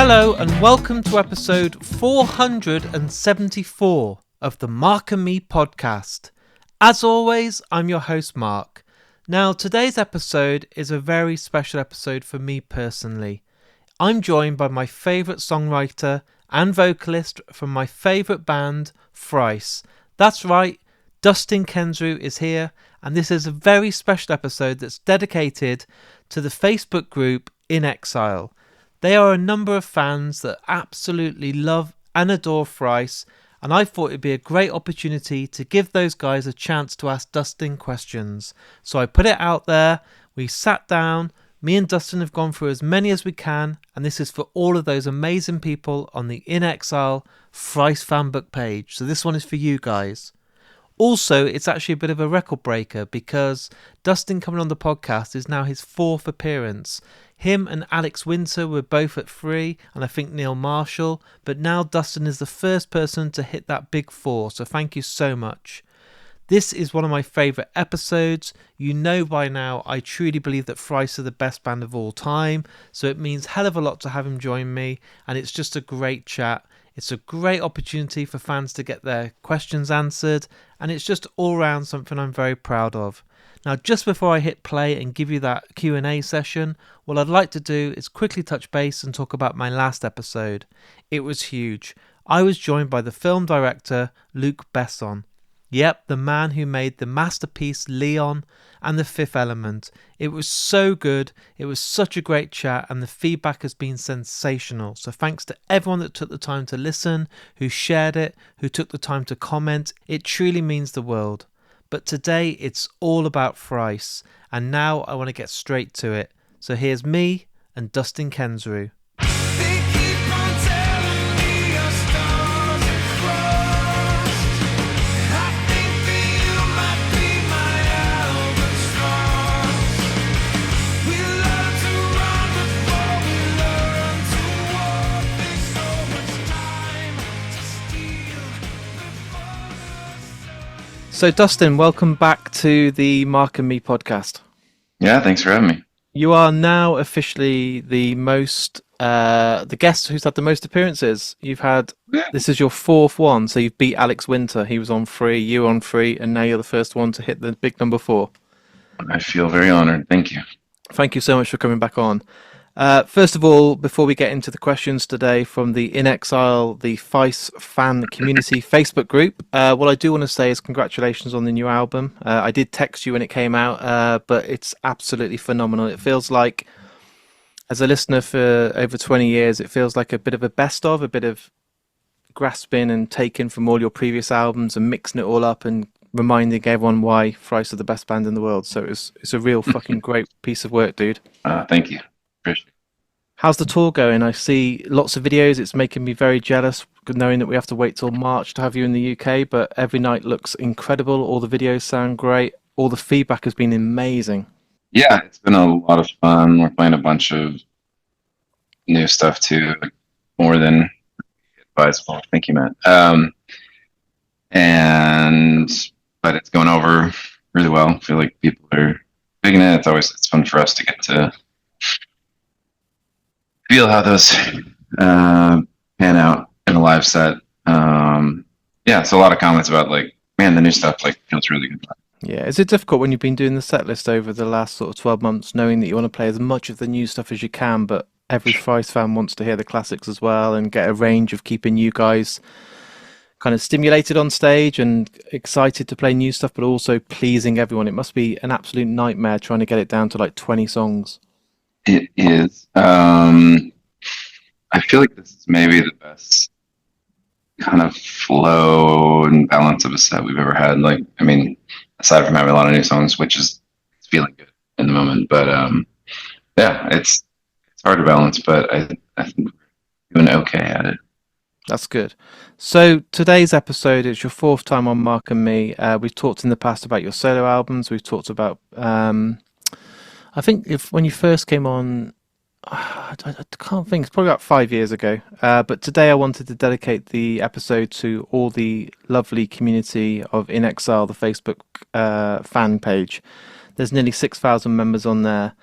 Hello and welcome to episode 474 of the Mark and Me podcast. As always, I'm your host Mark. Now today's episode is a very special episode for me personally. I'm joined by my favourite songwriter and vocalist from my favourite band, Thrice. That's right, Dustin Kensrue is here, and this is a very special episode that's dedicated to the Facebook group In Exile. They are a number of fans that absolutely love and adore Thrice, and I thought it'd be a great opportunity to give those guys a chance to ask Dustin questions. So I put it out there, we sat down, me and Dustin have gone through as many as we can, and this is for all of those amazing people on the In Exile Thrice fanbook page. So this one is for you guys. Also, it's actually a bit of a record breaker because Dustin coming on the podcast is now his fourth appearance. Him and Alex Winter were both at 3, and I think Neil Marshall, but now Dustin is the first person to hit that big 4, so thank you so much. This is one of my favourite episodes. You know by now I truly believe that Thrice are the best band of all time, so it means hell of a lot to have him join me, and it's just a great chat. It's a great opportunity for fans to get their questions answered, and it's just all round something I'm very proud of. Now, just before I hit play and give you that Q&A session, what I'd like to do is quickly touch base and talk about my last episode. It was huge. I was joined by the film director Luc Besson. Yep, the man who made the masterpiece Leon and The Fifth Element. It was so good, it was such a great chat, and the feedback has been sensational. So thanks to everyone that took the time to listen, who shared it, who took the time to comment. It truly means the world. But today it's all about Thrice, and now I want to get straight to it. So here's me and Dustin Kensrue. So Dustin, welcome back to the Mark and Me podcast. Yeah, thanks for having me. You are now officially the guest who's had the most appearances. This is your fourth one, so you've beat Alex Winter. He was on 3, you were on 3, and now you're the first one to hit the big number 4. I feel very honored. Thank you. Thank you so much for coming back on. First of all, before we get into the questions today from the In Exile, the Thrice fan community Facebook group, what I do want to say is congratulations on the new album. I did text you when it came out, but it's absolutely phenomenal. It feels like, as a listener for over 20 years, it feels like a bit of a best of, a bit of grasping and taking from all your previous albums and mixing it all up and reminding everyone why Thrice are the best band in the world. So it's a real fucking great piece of work, dude. Thank you. Appreciate it. How's the tour going? I see lots of videos. It's making me very jealous knowing that we have to wait till March to have you in the UK, but every night looks incredible. All the videos sound great. All the feedback has been amazing. Yeah, it's been a lot of fun. We're playing a bunch of new stuff too, more than advisable. Thank you, Matt. But it's going over really well. I feel like people are digging it. It's fun for us to get to feel how those pan out in a live set. So a lot of comments about like, man, the new stuff feels really good. Yeah, is it difficult when you've been doing the set list over the last sort of 12 months, knowing that you want to play as much of the new stuff as you can, but every Thrice fan wants to hear the classics as well and get a range of keeping you guys kind of stimulated on stage and excited to play new stuff, but also pleasing everyone? It must be an absolute nightmare trying to get it down to like 20 songs. It is. I feel like this is maybe the best kind of flow and balance of a set we've ever had. Like, I mean, aside from having a lot of new songs, which is feeling good in the moment. But it's hard to balance, but I think we're doing okay at it. That's good. So today's episode is your fourth time on Mark and Me. We've talked in the past about your solo albums. We've talked about, I think when you first came on, I can't think, it's probably about 5 years ago. But today I wanted to dedicate the episode to all the lovely community of In Exile, the Facebook fan page. There's nearly 6,000 members on there.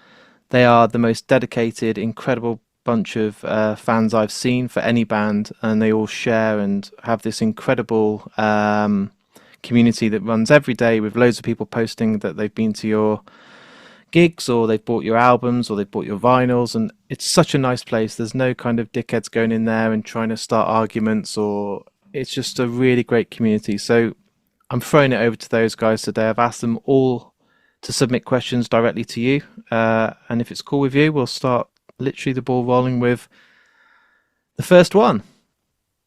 They are the most dedicated, incredible bunch of fans I've seen for any band, and they all share and have this incredible community that runs every day with loads of people posting that they've been to your gigs or they've bought your albums or they've bought your vinyls, and it's such a nice place. There's no kind of dickheads going in there and trying to start arguments, or it's just a really great community. So I'm throwing it over to those guys today. I've asked them all to submit questions directly to you, and if it's cool with you, we'll start literally the ball rolling with the first one.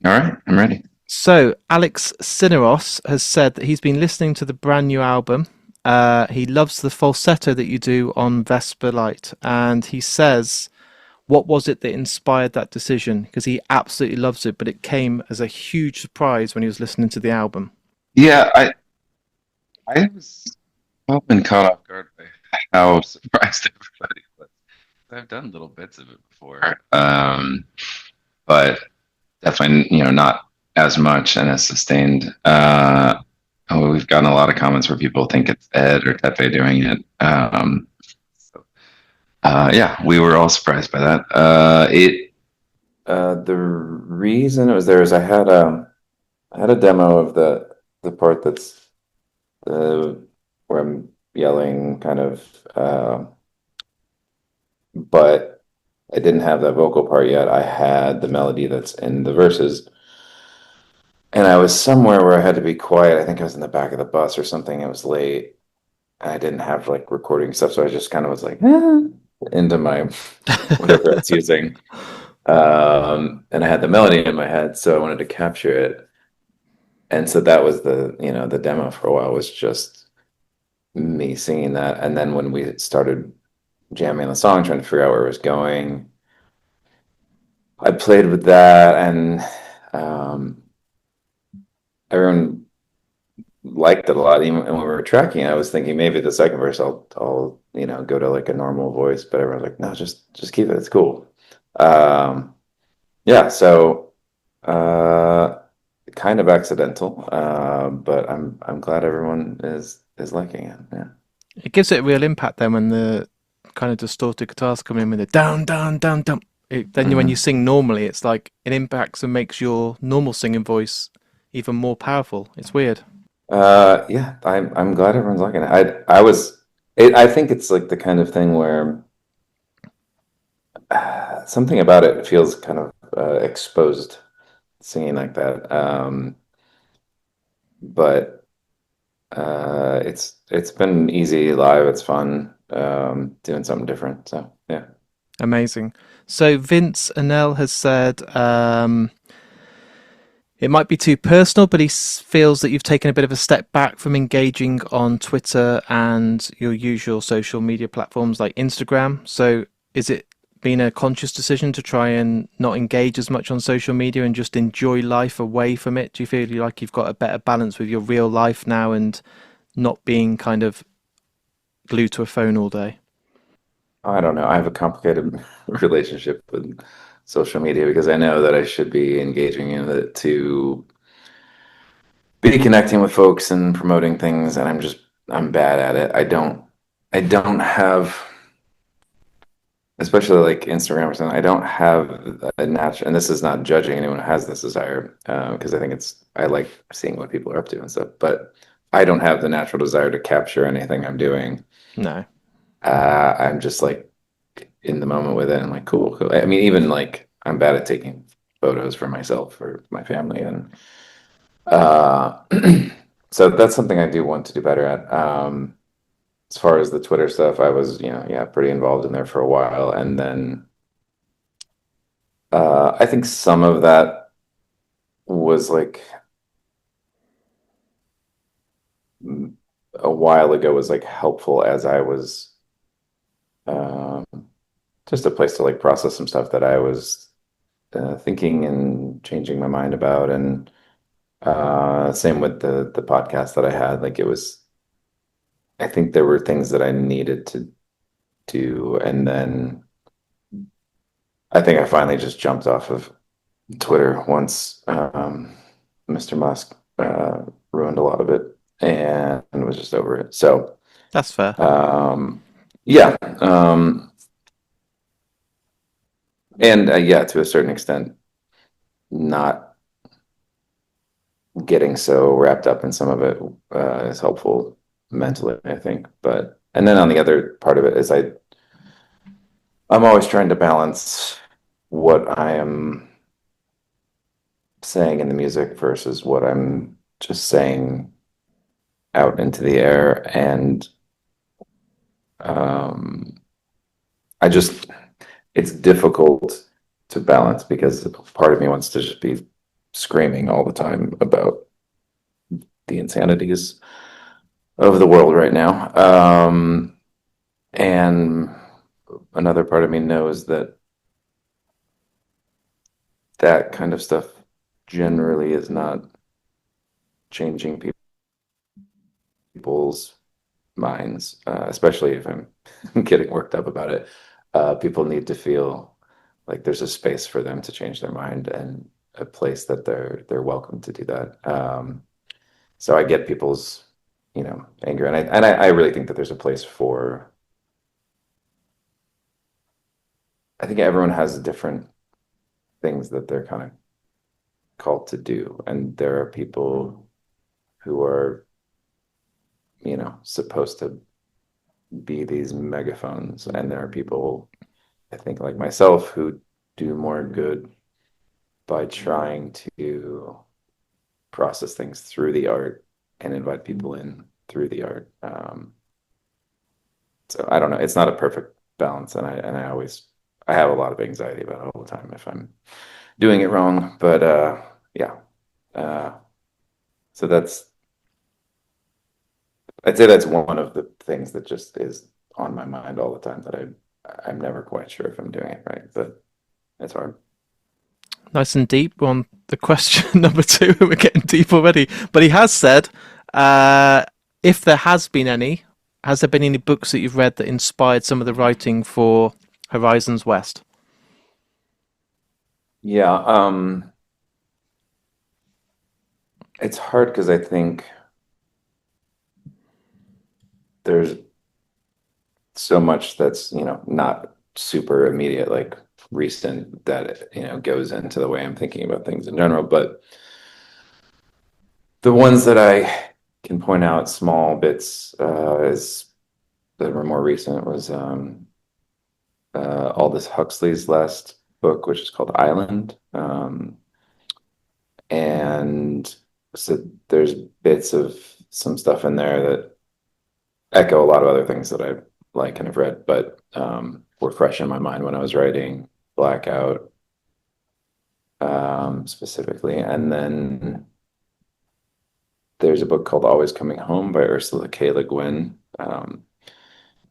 All right, I'm ready. So Alex Cineros has said that he's been listening to the brand new album. He loves the falsetto that you do on Vesper Light, and he says, what was it that inspired that decision? Because he absolutely loves it, but it came as a huge surprise when he was listening to the album. Yeah, I was been caught off guard by how surprised everybody was. I've done little bits of it before, but definitely, not as much and as sustained. We've gotten a lot of comments where people think it's Ed or Tepe doing it. Yeah, we were all surprised by that. The reason it was there is I had a demo of the part that's where I'm yelling, kind of, but I didn't have that vocal part yet. I had the melody that's in the verses. And I was somewhere where I had to be quiet. I think I was in the back of the bus or something. It was late. I didn't have like recording stuff, so I just kind of was like into my whatever I was using. And I had the melody in my head, so I wanted to capture it. And so that was the demo for a while was just me singing that. And then when we started jamming the song, trying to figure out where it was going, I played with that, and everyone liked it a lot. Even when we were tracking, I was thinking maybe the second verse I'll go to like a normal voice, but everyone's like, no, just keep it. It's cool. Yeah, so kind of accidental, but I'm glad everyone is liking it. Yeah. It gives it a real impact then when the kind of distorted guitars come in with the down, down, down, down. Then when you sing normally, it's like it impacts and makes your normal singing voice even more powerful. It's weird. Yeah, I'm glad everyone's liking it. I think it's like the kind of thing where something about it feels kind of exposed singing like that. But it's been easy live. It's fun doing something different. So yeah. Amazing. So Vince Anel has said it might be too personal, but he feels that you've taken a bit of a step back from engaging on Twitter and your usual social media platforms like Instagram. So is it been a conscious decision to try and not engage as much on social media and just enjoy life away from it? Do you feel like you've got a better balance with your real life now and not being kind of glued to a phone all day? I don't know. I have a complicated relationship with social media because I know that I should be engaging in it to be connecting with folks and promoting things, and I'm bad at it. I don't have, especially like Instagram or something. I don't have a natural, and this is not judging anyone who has this desire, because I think I like seeing what people are up to and stuff. But I don't have the natural desire to capture anything I'm doing. No. I'm just like in the moment with it. I'm like, cool, cool. I mean, even like I'm bad at taking photos for myself or my family, and uh, so that's something I do want to do better at. As far as the Twitter stuff, I was, yeah, pretty involved in there for a while, and then I think some of that was like a while ago was like helpful as I was um, just a place to like process some stuff that I was thinking and changing my mind about, and same with the podcast that I had. Like it was, I think there were things that I needed to do, and then I think I finally just jumped off of Twitter once Mr. Musk ruined a lot of it and was just over it. So That's fair. yeah, And yeah, to a certain extent, not getting so wrapped up in some of it is helpful mentally, I think. But and then on the other part of it is I'm always trying to balance what I am saying in the music versus what I'm just saying out into the air. And um, I just, it's difficult to balance because part of me wants to just be screaming all the time about the insanities of the world right now. And another part of me knows that that kind of stuff generally is not changing people's minds, especially if I'm getting worked up about it. People need to feel like there's a space for them to change their mind and a place that they're welcome to do that. So I get people's, anger, and I really think that there's a place for. I think everyone has different things that they're kind of called to do, and there are people who are, supposed to be these megaphones, and there are people, I think, like myself, who do more good by trying to process things through the art and invite people in through the art. So I don't know. It's not a perfect balance, and I have a lot of anxiety about it all the time if I'm doing it wrong. But yeah. Uh, so I'd say that's one of the things that just is on my mind all the time that I'm never quite sure if I'm doing it right, but it's hard. Nice and deep. We're on the question number two. We're getting deep already. But he has said, uh, if there has there been any books that you've read that inspired some of the writing for Horizons West? Yeah, it's hard because I think there's so much that's, not super immediate, like recent that, goes into the way I'm thinking about things in general. But the ones that I can point out small bits is that were more recent was Aldous Huxley's last book, which is called Island. And so there's bits of some stuff in there that echo a lot of other things that I like and have read, but were fresh in my mind when I was writing Blackout, specifically. And then there's a book called Always Coming Home by Ursula K. Le Guin.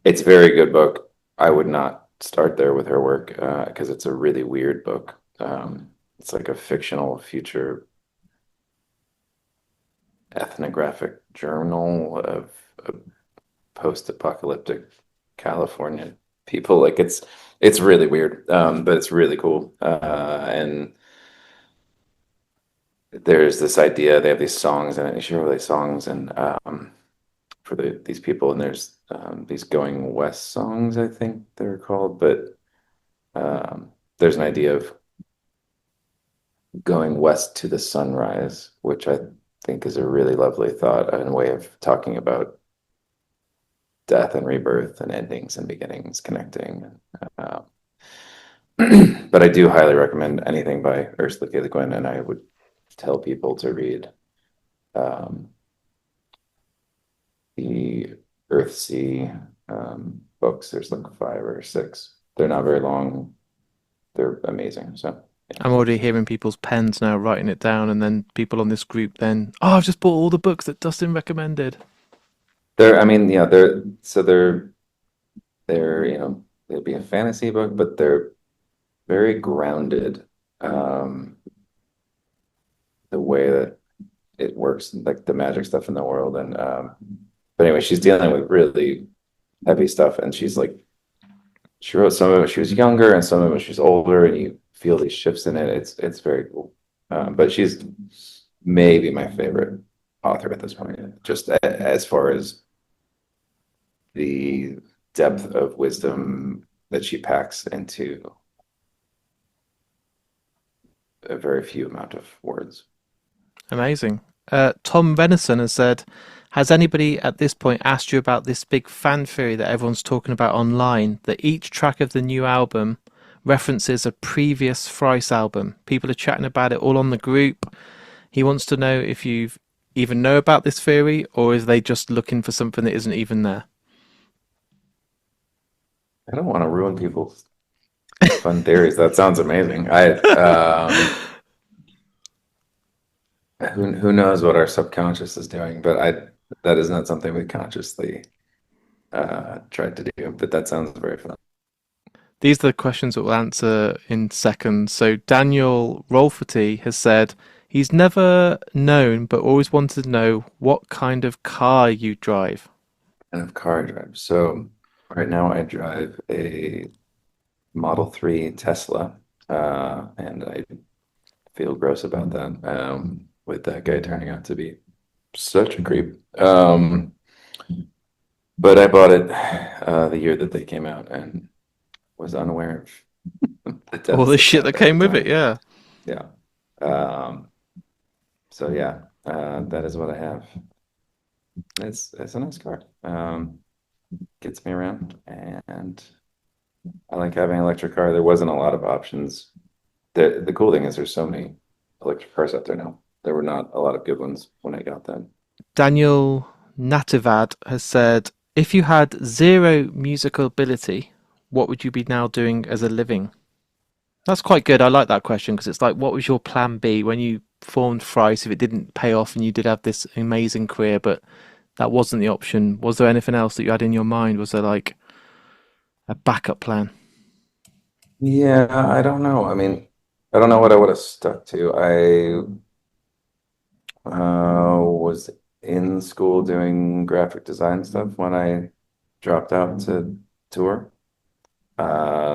It's a very good book. I would not start there with her work because it's a really weird book. It's like a fictional future ethnographic journal of post-apocalyptic California people. Like it's really weird, but it's really cool. And there's this idea they have these songs, and she wrote these songs, and for these people, and there's these going west songs, I think they're called, but there's an idea of going west to the sunrise, which I think is a really lovely thought and a way of talking about death and rebirth and endings and beginnings connecting. Uh, but I do highly recommend anything by Ursula K. Le Guin, and I would tell people to read um, the Earthsea books. There's like 5 or 6. They're not very long. They're amazing. So yeah, I'm already hearing people's pens now writing it down, and then people on this group then, oh, I've just bought all the books that Dustin recommended. they're. I mean, yeah, they're they'd be a fantasy book, but they're very grounded. Um, the way that it works, like the magic stuff in the world, and but anyway, she's dealing with really heavy stuff, and she wrote some of it she was younger, and some of it she's older, and you feel these shifts in it. It's very cool. But she's maybe my favorite author at this point, just as far as the depth of wisdom that she packs into a very few amount of words. Amazing. Tom Venison has said, has anybody at this point asked you about this big fan theory that everyone's talking about online, that each track of the new album references a previous Thrice album? People are chatting about it all on the group. He wants to know if you even know about this theory, or is they just looking for something that isn't even there? I don't want to ruin people's fun theories. That sounds amazing. Who knows what our subconscious is doing, but I that is not something we consciously tried to do. But that sounds very fun. These are the questions that we'll answer in seconds. So Daniel Rolferty has said he's never known but always wanted to know what kind of car you drive. Kind of car I drive. So right now I drive a Model 3 Tesla, and I feel gross about that. With that guy turning out to be such a creep. But I bought it the year that they came out and was unaware of the All the deficits shit out that there at came the with it, time. yeah. Yeah. Um, so yeah, that is what I have. It's a nice car. Gets me around, and I like having an electric car. There wasn't a lot of options. The cool thing is there's so many electric cars out there now. There were not a lot of good ones when I got them. Daniel Nativad has said, if you had zero musical ability, what would you be now doing as a living? That's quite good. I like that question because it's like, what was your plan B when you formed Thrice if it didn't pay off and you did have this amazing career, but that wasn't the option? Was there anything else that you had in your mind? Was there like a backup plan? Yeah, I don't know. I mean, I don't know what I would have stuck to. I was in school doing graphic design stuff when I dropped out to tour.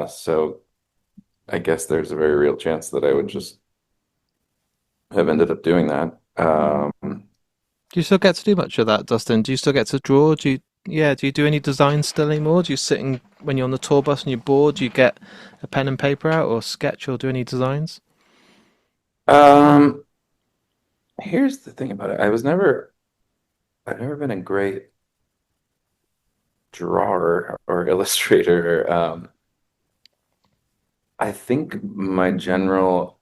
So I guess there's a very real chance that I would just have ended up doing that. Do you still get to do much of that, Dustin? Do you still get to draw? Do you do any design still anymore? Do you sit in, when you're on the tour bus and you're bored, do you get a pen and paper out or sketch or do any designs? Um, Here's the thing about it. I've never been a great drawer or illustrator. I think my general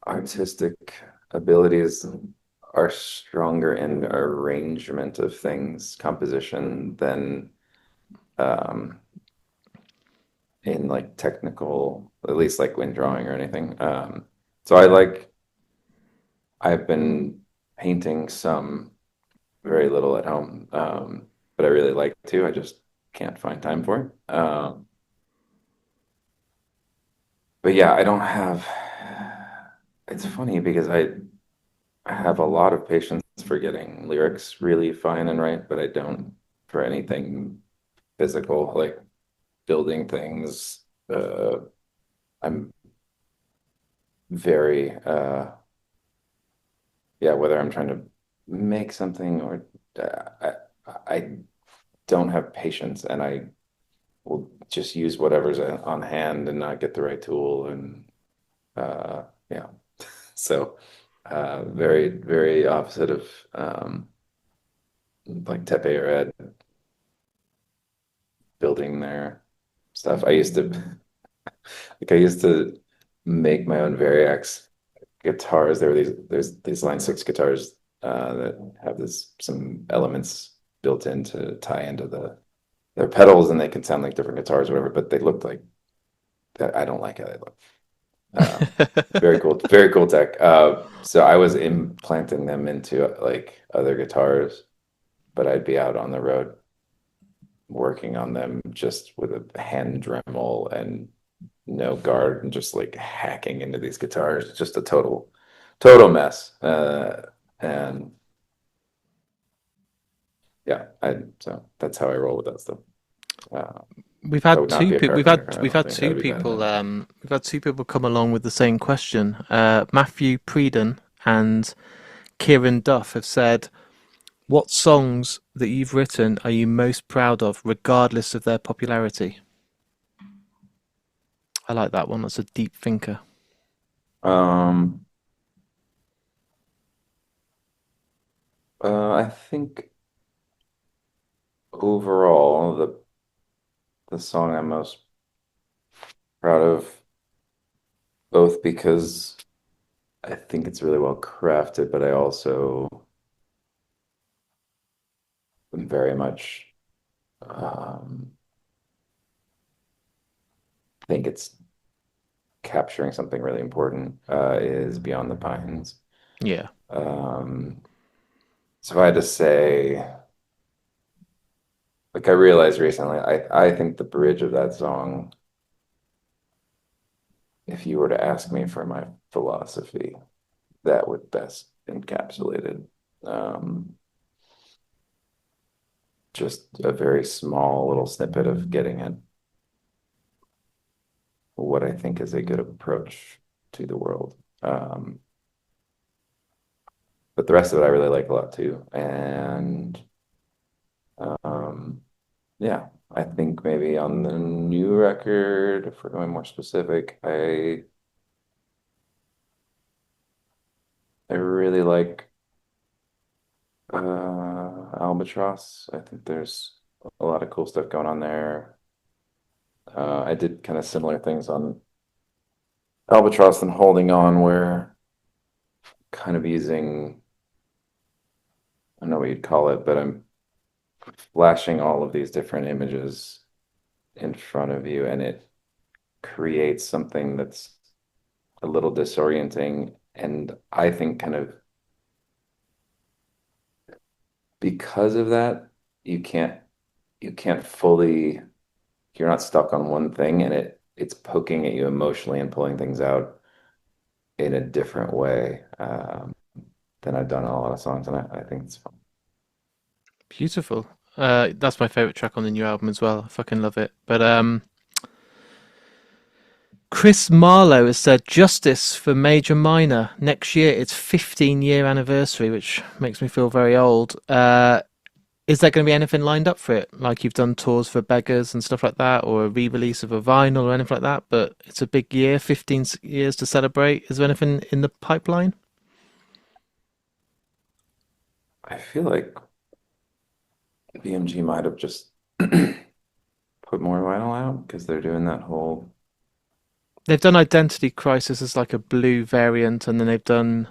artistic abilities are stronger in arrangement of things, composition, than um, in like technical, at least like when drawing or anything. So I've been painting some very little at home, but I really like to. I just can't find time for it. But yeah, I don't have. It's funny because I have a lot of patience for getting lyrics really fine and right, but I don't for anything physical, like building things. I'm very, yeah, whether I'm trying to make something or I don't have patience, and I will just use whatever's on hand and not get the right tool, and yeah. So very, very opposite of like Tepe or Ed building their stuff. I used to make my own Variax guitars. There's these Line 6 guitars that have this some elements built in to tie into their pedals, and they can sound like different guitars or whatever, but they looked like that. I don't like how they look. Very cool tech. So I was implanting them into like other guitars, but I'd be out on the road working on them just with a hand Dremel and no guard and just like hacking into these guitars. Just a total mess. And yeah, so that's how I roll with that stuff. Uh, We've I had would not be a carpenter. I we've don't had think two I'd be bad at people that. we've had two people come along with the same question. Matthew Preden and Kieran Duff have said, what songs that you've written are you most proud of, regardless of their popularity? I like that one. That's a deep thinker. Um, I think overall, the song I'm most proud of, both because I think it's really well crafted, but I also am very much um, think it's capturing something really important, is Beyond the Pines. Yeah. Um, so if I had to say, like I realized recently, I think the bridge of that song, if you were to ask me for my philosophy, that would best encapsulate it. Um, just a very small little snippet of getting at what I think is a good approach to the world. But the rest of it I really like a lot too. And um, yeah, I think maybe on the new record, if we're going more specific, I really like Albatross. I think there's a lot of cool stuff going on there. I did kind of similar things on Albatross and Holding On, where kind of using, I don't know what you'd call it, but I'm flashing all of these different images in front of you, and it creates something that's a little disorienting. And I think kind of because of that, you can't you can't fully, you're not stuck on one thing, and it's poking at you emotionally and pulling things out in a different way than I've done on a lot of songs, and I think it's fun. Beautiful. That's my favorite track on the new album as well. I fucking love it. But Chris Marlowe has said justice for Major Minor next year. It's 15-year anniversary, which makes me feel very old. Is there going to be anything lined up for it? Like you've done tours for Beggars and stuff like that, or a re-release of a vinyl or anything like that? But it's a big year, 15 years to celebrate. Is there anything in the pipeline? I feel like BMG might have just put more vinyl out because they're doing that whole. They've done Identity Crisis as like a blue variant, and then they've done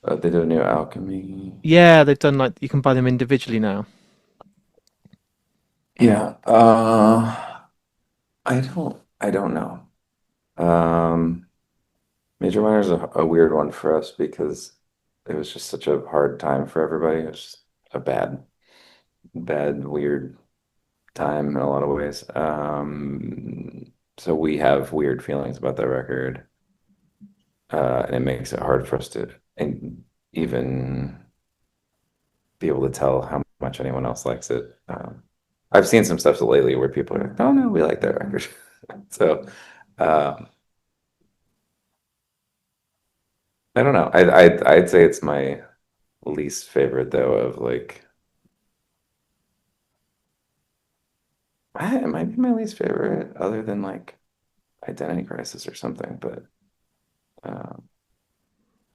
They did a new Alchemy. yeah, they've done like you can buy them individually now. Yeah. I don't know. Um, Major Minor is a weird one for us because it was just such a hard time for everybody. It was just a bad, weird time in a lot of ways. So we have weird feelings about that record, and it makes it hard for us to and even be able to tell how much anyone else likes it. I've seen some stuff lately where people are like, "Oh no, we like that record." So um, I don't know. I'd say it's my least favorite though of like it might be my least favorite other than like Identity Crisis or something, but um,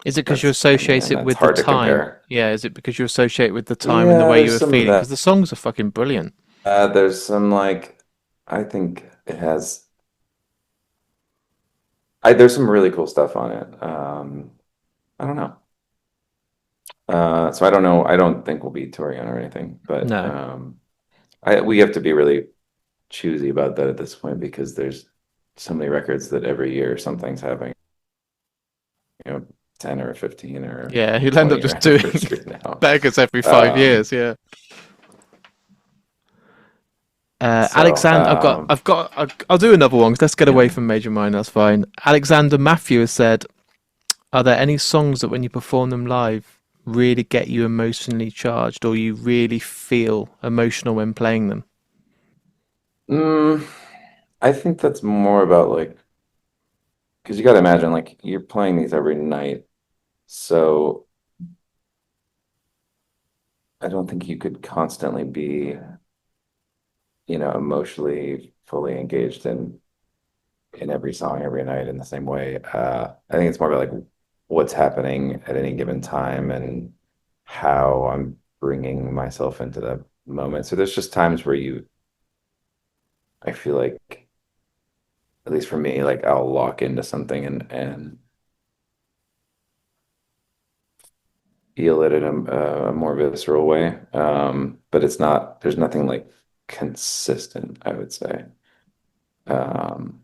Is it because you that's I mean, associate and it that's with the hard to time? compare. Yeah, is it because you associate with the time and the Yeah, way you there's were some of feeling? Because that. the songs are fucking brilliant. There's some like I think it has there's some really cool stuff on it. I don't know. So I don't know. I don't think we'll be touring on or anything, but No. we have to be really choosy about that at this point because there's so many records that every year something's having, you know, 10 or 15 or Yeah, you'll end up 20-year just doing anniversary now. beggars every 5 years. Um, Yeah. so Alexander, I'll do another one 'cause let's get away yeah. from Major Minor. That's fine. Alexander Matthew has said, "Are there any songs that when you perform them live really get you emotionally charged, or you really feel emotional when playing them?" Mm, I think that's more about like because you got to imagine like you're playing these every night, so I don't think you could constantly be, emotionally fully engaged in every song every night in the same way. I think it's more about like what's happening at any given time and how I'm bringing myself into that moment. So there's just times where I feel like, at least for me, like I'll lock into something and feel it in a more visceral way. But there's nothing like consistent, I would say. Um,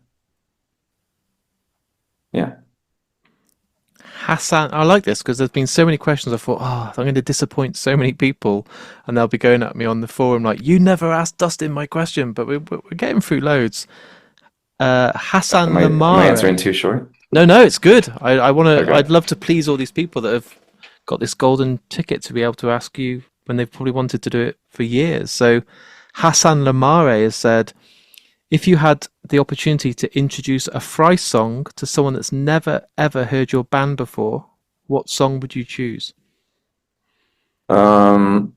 yeah. Hassan, I like this because there's been so many questions. I thought, oh, I'm going to disappoint so many people, and they'll be going at me on the forum like, "You never asked Dustin my question," but we're getting through loads. Am Hassan I answering Lamare. too short? No, no, it's good. I want to. Okay. I'd love to please all these people that have got this golden ticket to be able to ask you when they've probably wanted to do it for years. So, Hassan Lamare has said, if you had the opportunity to introduce a Thrice song to someone that's never ever heard your band before, what song would you choose? Um,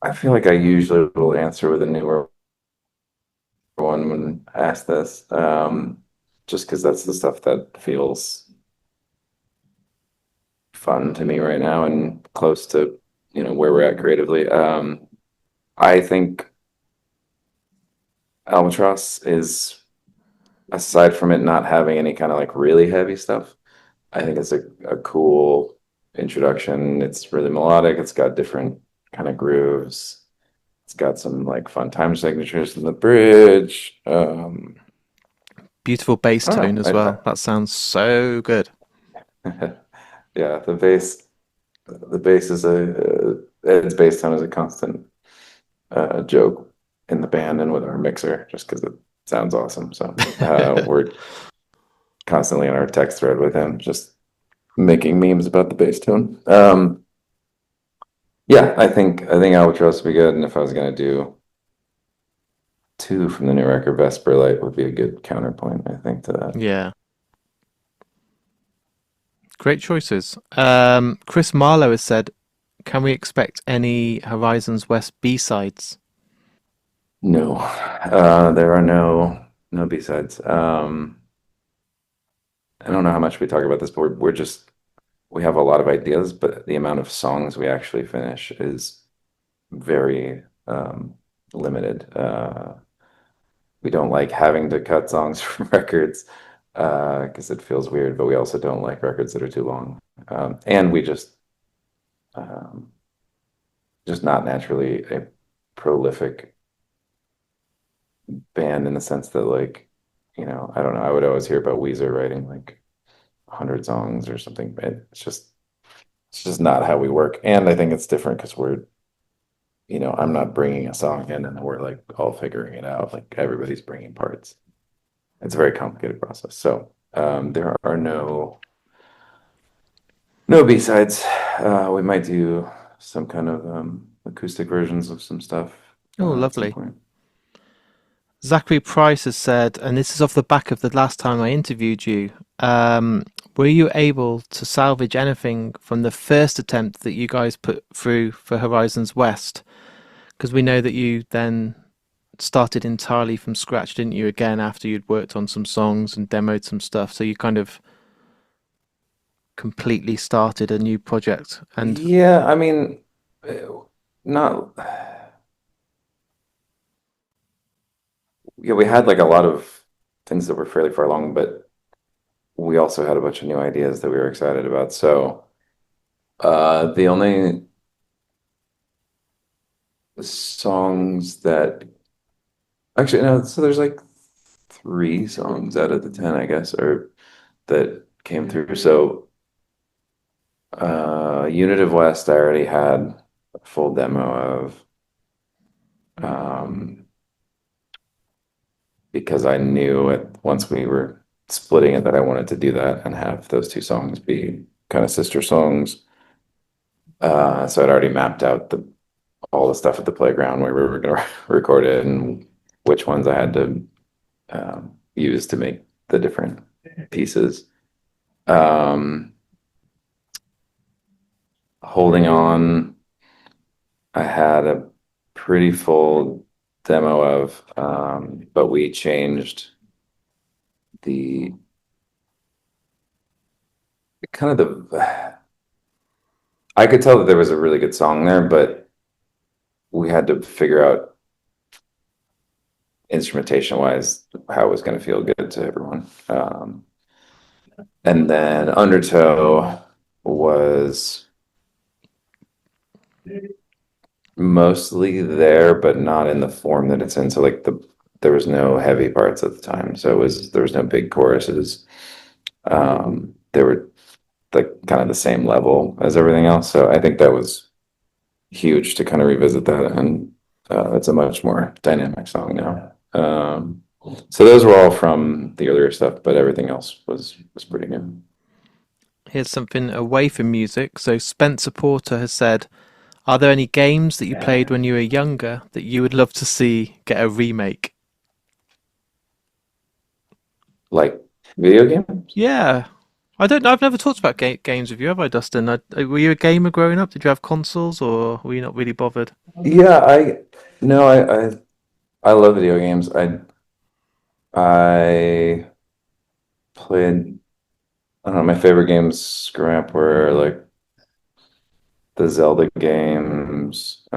I feel like I usually will answer with a newer one when asked this, just because that's the stuff that feels fun to me right now and close to, where we're at creatively. I think Albatross is, aside from it not having any kind of like really heavy stuff, I think it's a cool introduction. It's really melodic. It's got different kind of grooves. It's got some like fun time signatures in the bridge. Beautiful bass I don't tone know. as well. That sounds so good. Yeah, the bass is Ed's bass tone is a constant joke in the band and with our mixer, just because it sounds awesome. So we're constantly in our text thread with him, just making memes about the bass tone. Yeah, I think Albatross would be good, and if I was gonna do two from the new record, Vesper Light would be a good counterpoint, I think, to that. Yeah, great choices. Chris Marlowe has said, can we expect any Horizons West B-sides? No, there are no B-sides. I don't know how much we talk about this, but we have a lot of ideas, but the amount of songs we actually finish is very limited. We don't like having to cut songs from records because it feels weird, but we also don't like records that are too long. And we um, just not naturally a prolific band in the sense that like, I don't know, I would always hear about Weezer writing like 100 songs or something. It's just not how we work. And I think it's different because I'm not bringing a song in and we're like all figuring it out. Like everybody's bringing parts. It's a very complicated process. So there are no B-sides. We might do some kind of acoustic versions of some stuff Oh, at some lovely. point. Zachary Price has said, and this is off the back of the last time I interviewed you, were you able to salvage anything from the first attempt that you guys put through for Horizons West? Because we know that you then started entirely from scratch, didn't you, again, after you'd worked on some songs and demoed some stuff. So you kind of completely started a new project. And Yeah, I mean, not. Yeah, we had like a lot of things that were fairly far along, but we also had a bunch of new ideas that we were excited about. So the only songs that actually no, so there's like three songs out of the 10, I guess, or that came through. So Unit of West, I already had a full demo of um, because I knew once we were splitting it that I wanted to do that and have those two songs be kind of sister songs. So I'd already mapped out all the stuff at the playground where we were going to record it and which ones I had to use to make the different pieces. Um, Holding on, I had a pretty full demo of, but we changed the kind of the. I could tell that there was a really good song there, but we had to figure out instrumentation wise how it was going to feel good to everyone. And then Undertow was mostly there, but not in the form that it's in. So like there was no heavy parts at the time. So there was no big choruses. They were like kind of the same level as everything else. So I think that was huge to kind of revisit that, and it's a much more dynamic song now. So those were all from the earlier stuff, but everything else was pretty new. Here's something away from music. So Spencer Porter has said, are there any games that you played when you were younger that you would love to see get a remake? Like video games? Yeah. I don't know. I've never talked about games with you, have I, Dustin? Were you a gamer growing up? Did you have consoles, or were you not really bothered? Yeah, I no, I love video games. I played, I don't know, my favorite games growing up were like the Zelda games,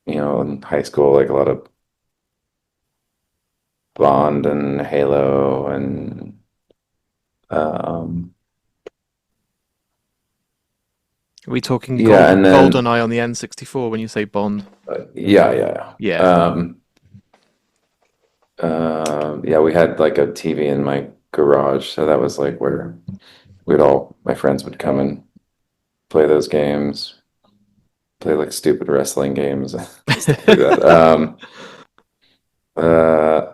in high school, like a lot of Bond and Halo and um Are we talking yeah, and then GoldenEye on the N64 when you say Bond? yeah. Yeah. Yeah, we had like a TV in my garage, so that was like where my friends would come and play those games, play like stupid wrestling games, stuff like that. Uh,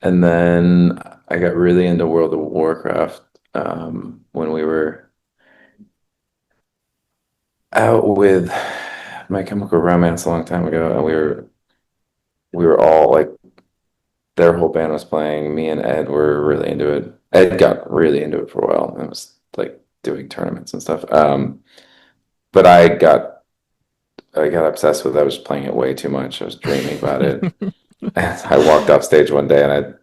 and then I got really into World of Warcraft when we were out with My Chemical Romance a long time ago, and we were all like their whole band was playing. Me and Ed were really into it. Ed got really into it for a while and was like doing tournaments and stuff. But I got obsessed with it. I was playing it way too much. I was dreaming about it. And I walked off stage one day and I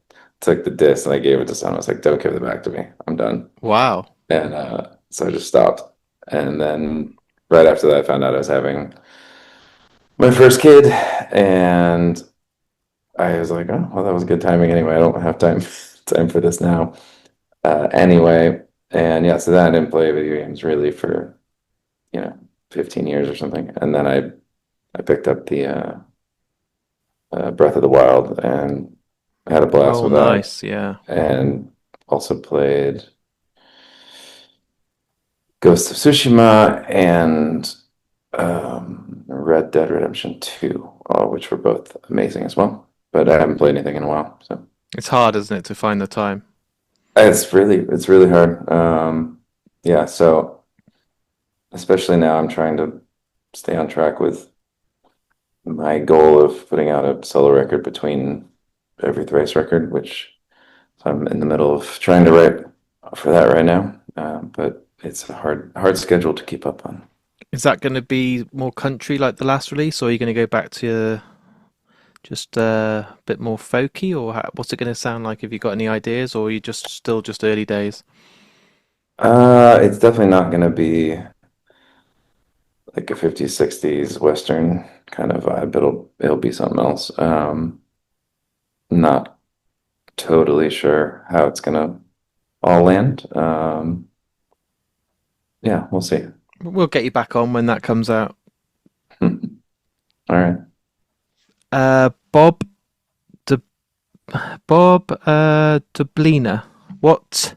took the disc and I gave it to someone. I was like, "Don't give it back to me. I'm done." Wow. And so I just stopped. And then right after that, I found out I was having my first kid, and I was like, "Oh, well, that was good timing anyway. I don't have time for this now." Anyway, and yeah, so then I didn't play video games really for, 15 years or something. And then I picked up the Breath of the Wild and had a blast Oh, with that. nice. Yeah. And also played Ghost of Tsushima and Red Dead Redemption 2, which were both amazing as well. But I haven't played anything in a while, so It's hard, isn't it, to find the time? it's really hard. Yeah, so especially now, I'm trying to stay on track with my goal of putting out a solo record between every thrice record, which I'm in the middle of trying to write for that right now. But it's a hard schedule to keep up on. Is that going to be more country like the last release, or are you going to go back to just a bit more folky, or what's it going to sound like? Have you got any ideas, or are you just still just early days? It's definitely not going to be like a 50s, 60s Western kind of vibe. It'll be something else. Not totally sure how it's gonna all land. Yeah, we'll see. We'll get you back on when that comes out. All right. Bob De Dublina. What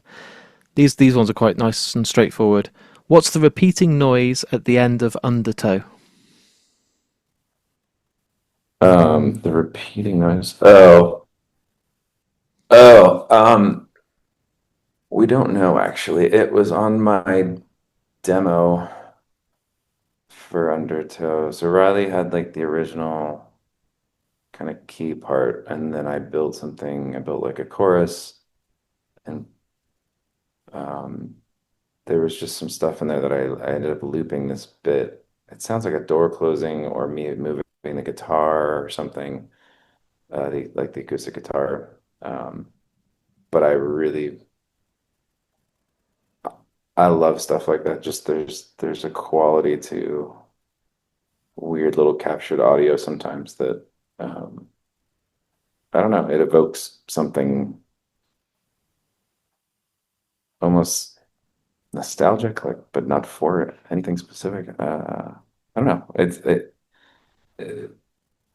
these ones are quite nice and straightforward. What's the repeating noise at the end of Undertow? The repeating noise. Oh, we don't know actually. It was on my demo for Undertow. So Riley had like the original kind of key part, and then I built something. I built like a chorus, and um, there was just some stuff in there that I ended up looping this bit. It sounds like a door closing or me moving the guitar or something, like the acoustic guitar. But I love stuff like that. Just there's a quality to weird little captured audio sometimes that um, I don't know, it evokes something almost nostalgic, like, but not for anything specific. I don't know. It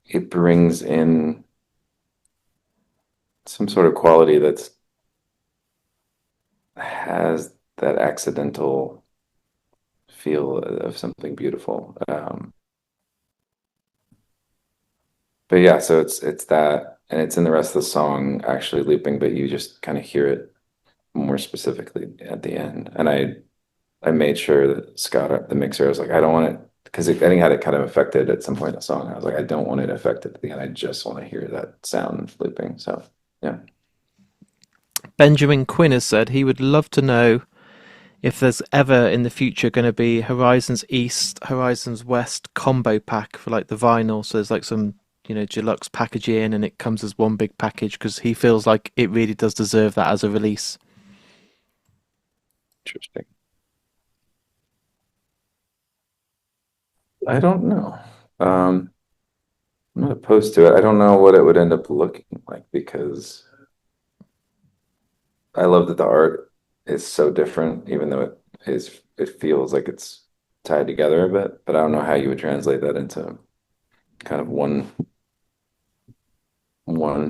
it brings in some sort of quality that's has that accidental feel of something beautiful. But yeah, so it's that, and it's in the rest of the song actually looping, but you just kind of hear it more specifically at the end. And I made sure that Scott, the mixer, I was like, I don't want it because I think it had it kind of affected at some point in the song. I was like, I don't want it affected at the end. I just want to hear that sound looping. So yeah. Benjamin Quinn has said he would love to know if there's ever in the future going to be Horizons East, Horizons West combo pack for like the vinyl. So there's like some, deluxe packaging and it comes as one big package because he feels like it really does deserve that as a release. Interesting. I don't know. Um, I'm not opposed to it. I don't know what it would end up looking like because I love that the art is so different, even though it feels like it's tied together a bit, but I don't know how you would translate that into kind of one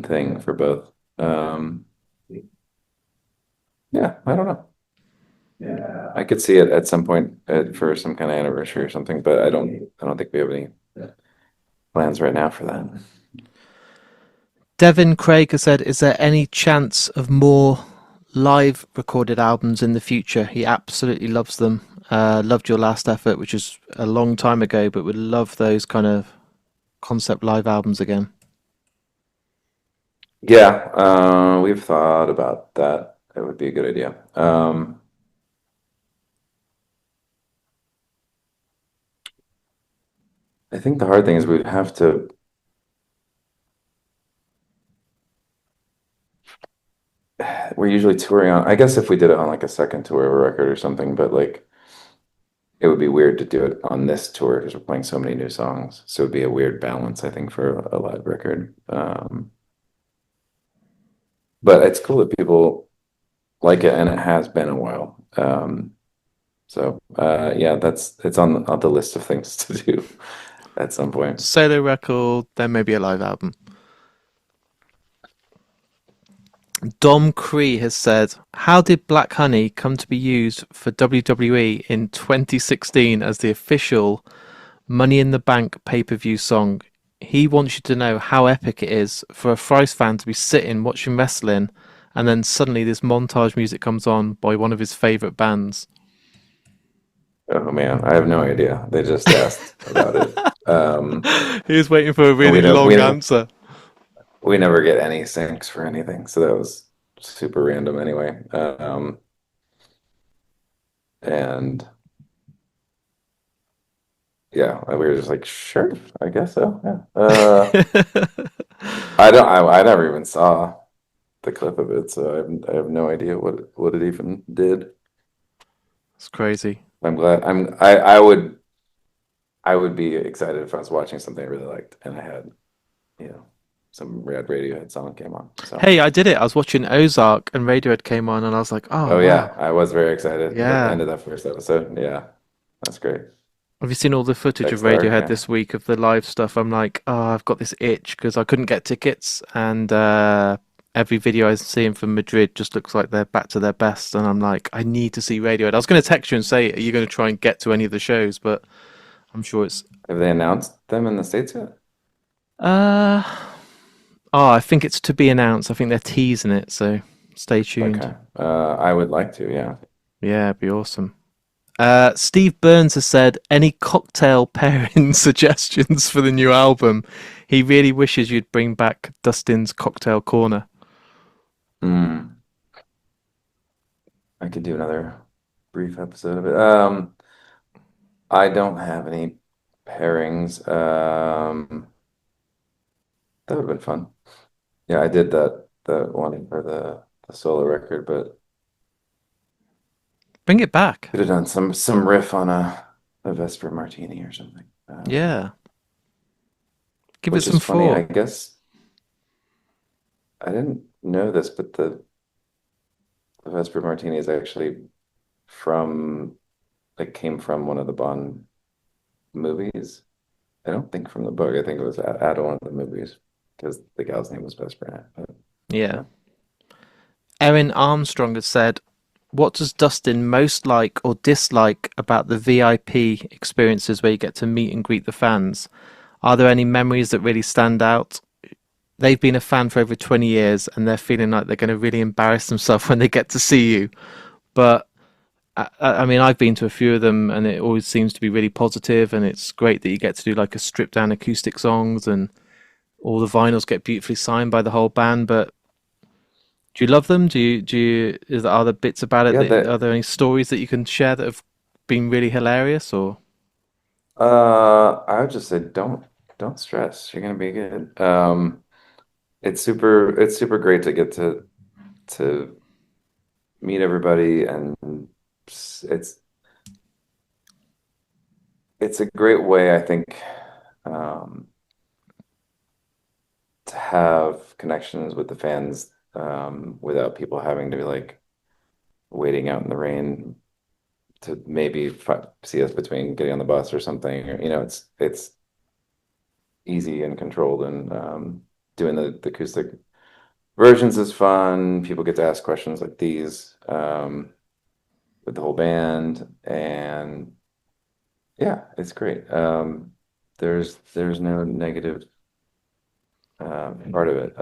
thing for both. Um, yeah, I don't know. Yeah, I could see it at some point for some kind of anniversary or something, but I don't think we have any plans right now for that. Devin Craig has said, is there any chance of more live recorded albums in the future? He absolutely loves them. Loved your last effort, which is a long time ago, but would love those kind of concept live albums again. Yeah, we've thought about that. It would be a good idea. I think the hard thing is we'd have to. We're usually touring on. I guess if we did it on like a second tour of a record or something, but like it would be weird to do it on this tour because we're playing so many new songs. So it'd be a weird balance, I think, for a live record. But it's cool that people like it, and it has been a while. So yeah, it's on the list of things to do at some point. Solo record, then maybe a live album. Dom Cree has said, how did Black Honey come to be used for WWE in 2016 as the official Money in the Bank pay-per-view song? He wants you to know how epic it is for a Thrice fan to be sitting watching wrestling and then suddenly this montage music comes on by one of his favourite bands. Oh man, I have no idea. They just asked about it. He was waiting for a And really long answer. we never get any syncs for anything, so that was super random anyway. And yeah, we were just like, sure, I guess so. Yeah. I never even saw the clip of it, so I have no idea what it even did. It's crazy. I'm glad. I would be excited if I was watching something I really liked and I had, you know, some rad Radiohead song came on. So, Hey, I did it. I was watching Ozark and Radiohead came on and I was like, oh, oh wow. yeah, I was very excited at the Yeah. end of that first episode. Yeah, that's great. Have you seen all the footage of Text art, Radiohead yeah. this week of the live stuff? I'm like, oh, I've got this itch because I couldn't get tickets, and every video I see them from Madrid just looks like they're back to their best, and I'm like, I need to see Radiohead. I was going to text you and say, are you going to try and get to any of the shows? But I'm sure it's. Have they announced them in the States yet? Uh, oh, I think it's to be announced. I think they're teasing it, so stay tuned. Okay. I would like to, yeah. Yeah, it'd be awesome. Steve Burns has said, any cocktail pairing suggestions for the new album? He really wishes you'd bring back Dustin's Cocktail Corner. Mm, I could do another brief episode of it. I don't have any pairings. That would have been fun. Yeah, I did the one for the solo record, but Bring it back. could have done some riff on a Vesper Martini or something. Yeah. Give it Which some is funny, I thought. guess I didn't know this, but the Vesper Martini is actually from like came from one of the Bond movies. I don't think from the book. I think it was out of one of the movies because the gal's name was Vesper in it. But Yeah. yeah. Erin Armstrong has said, what does Dustin most like or dislike about the VIP experiences where you get to meet and greet the fans? Are there any memories that really stand out? They've been a fan for over 20 years and they're feeling like they're going to really embarrass themselves when they get to see you. But I mean, I've been to a few of them and it always seems to be really positive, and it's great that you get to do like a stripped down acoustic songs and all the vinyls get beautifully signed by the whole band. But do you love them? Are there bits about it Yeah, are there any stories that you can share that have been really hilarious or? I would just say don't stress. You're gonna be good. It's super great to get to meet everybody, and it's it's a great way, I think, um, to have connections with the fans without people having to be like waiting out in the rain to maybe see us between getting on the bus or something. Or, it's easy and controlled, and doing the acoustic versions is fun. People get to ask questions like these with the whole band, and yeah, it's great. There's no negative part of it.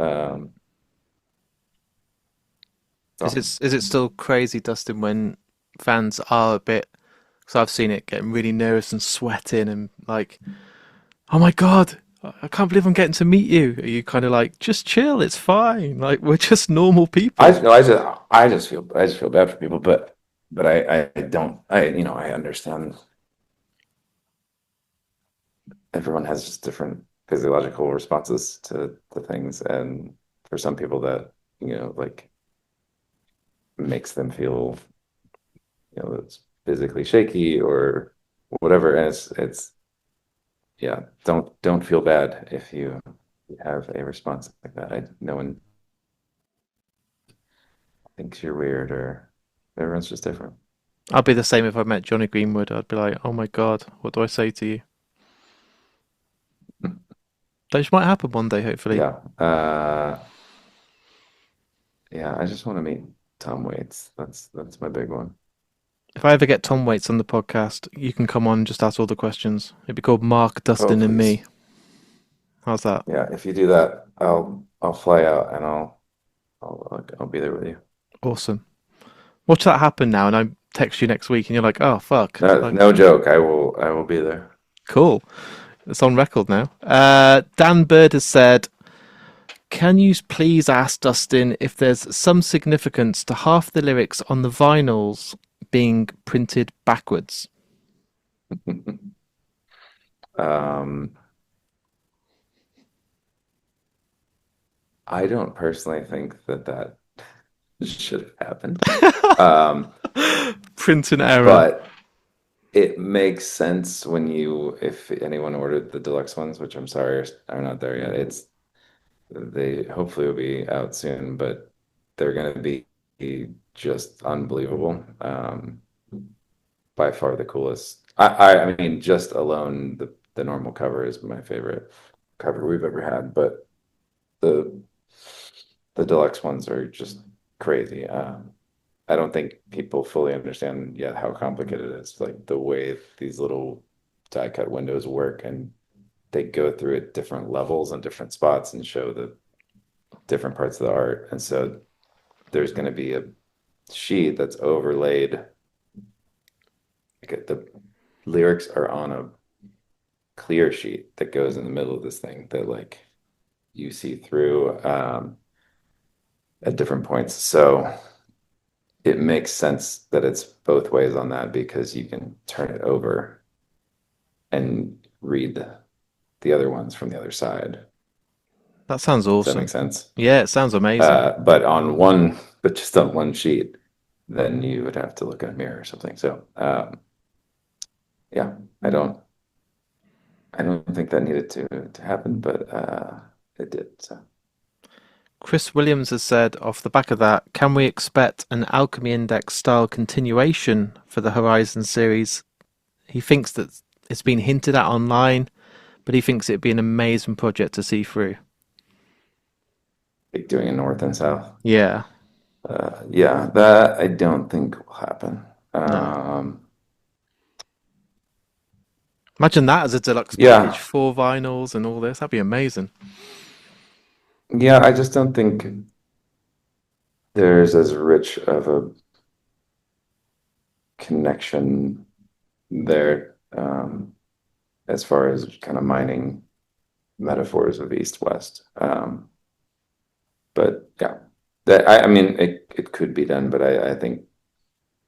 It's awesome. Is it still crazy, Dustin, when fans are a bit? Because I've seen it getting really nervous and sweating and like, oh my god, I can't believe I'm getting to meet you. Are you kind of like, just chill, it's fine. Like we're just normal I people. no, I just feel bad for people, but I don't I understand everyone has just different physiological responses to things, and for some people that like makes them feel it's physically shaky or whatever, and it's yeah, don't feel bad if you have a response like that. No one thinks you're weird, or everyone's just different. I'd be the same if I met Johnny Greenwood. I'd be like, oh my god, what do I say to you? That might happen one day, hopefully. Yeah. Yeah, I just want to meet Tom Waits. That's my big one. If I ever get Tom Waits on the podcast, you can come on and just ask all the questions. It'd be called Mark, Oh, Dustin, and please. me. How's that? Yeah, if you do that, I'll fly out, and I'll be there with you. Awesome. Watch that happen now, and I text you next week, and you're like, "Oh fuck!" No, Like, no joke. I will be there. cool. It's on record now. Dan Bird has said, "Can you please ask Dustin if there's some significance to half the lyrics on the vinyls being printed backwards?" Um, I don't personally think that should have happened. Um, Printing error. but it makes sense if anyone ordered the deluxe ones, which I'm sorry are not there yet. They hopefully will be out soon, but they're gonna be just unbelievable. By far the coolest. I mean, just alone the normal cover is my favorite cover we've ever had, but the the deluxe ones are just crazy. I don't think people fully understand yet how complicated it is, like the way these little die cut windows work, and they go through at different levels and different spots and show the different parts of the art. And so there's going to be a sheet that's overlaid. Like the lyrics are on a clear sheet that goes in the middle of this thing that like you see through at different points. So it makes sense that it's both ways on that because you can turn it over and read the other ones from the other side. That sounds Does that awesome. make sense? Yeah, it sounds amazing. But just on one sheet, then you would have to look in a mirror or something. So, yeah, I don't think that needed to happen, but it did. So, Chris Williams has said off the back of that, can we expect an Alchemy Index style continuation for the Horizon series? He thinks that it's been hinted at online, but he thinks it'd be an amazing project to see through. like doing a north and south. Yeah, Yeah, that I don't think will happen. no. Imagine that as a deluxe package, Yeah, 4 vinyls and all this. That'd be amazing. yeah, I just don't think there's as rich of a connection there, as far as kind of mining metaphors of East-West. But yeah, I mean, it could be done, but I think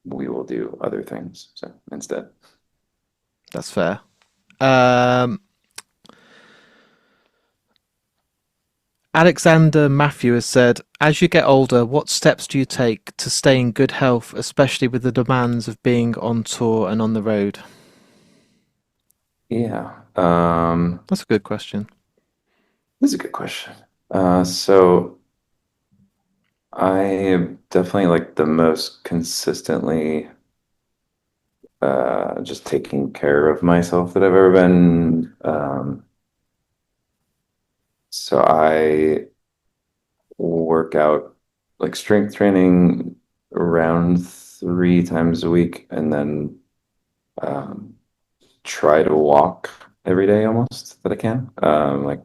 we will do other things so instead. That's fair. Um, Alexander Matthew has said, as you get older, what steps do you take to stay in good health, especially with the demands of being on tour and on the road? Yeah, That's a good question. this is a good question. So I am definitely like the most consistently just taking care of myself that I've ever been. So I work out like strength training around 3 times a week, and then um, try to walk every day almost that I can, like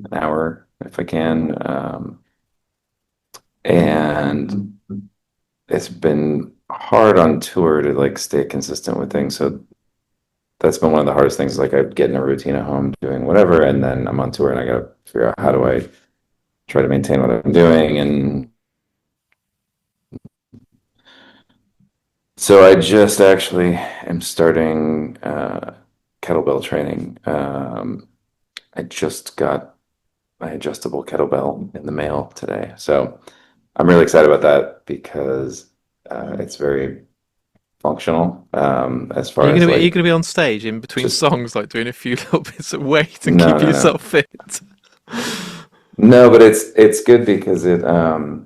an hour if I can. And it's been hard on tour to like stay consistent with things. So that's been one of the hardest things. Like I get in a routine at home doing whatever, and then I'm on tour and I gotta figure out how do I try to maintain what I'm doing. And so I just actually am starting kettlebell training. I just got my adjustable kettlebell in the mail today. So I'm really excited about that because it's very functional as Are far you as gonna like be on stage in between just songs, like doing a few little bits of weight and no, keep no, no, yourself fit? no, but it's good because it's a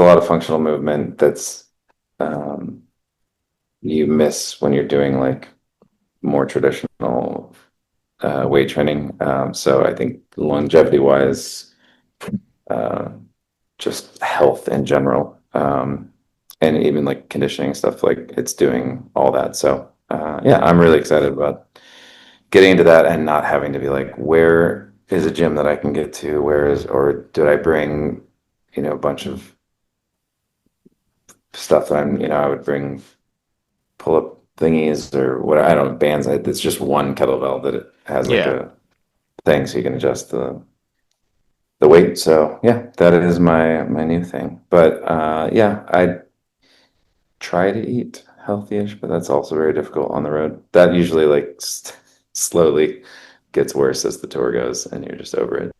lot of functional movement that's um, you miss when you're doing like more traditional weight training. So I think longevity wise, uh, just health in general, and even like conditioning stuff, like it's doing all that. So yeah, I'm really excited about getting into that and not having to be like, where is a gym that I can get to? Or did I bring, a bunch of stuff that I would bring pull up thingies or what, I don't know, bands. It's just one kettlebell that it has like Yeah. a thing so you can adjust the weight. So yeah, that is my new thing. But yeah, I try to eat healthy-ish, but that's also very difficult on the road. That usually like slowly gets worse as the tour goes, and you're just over it.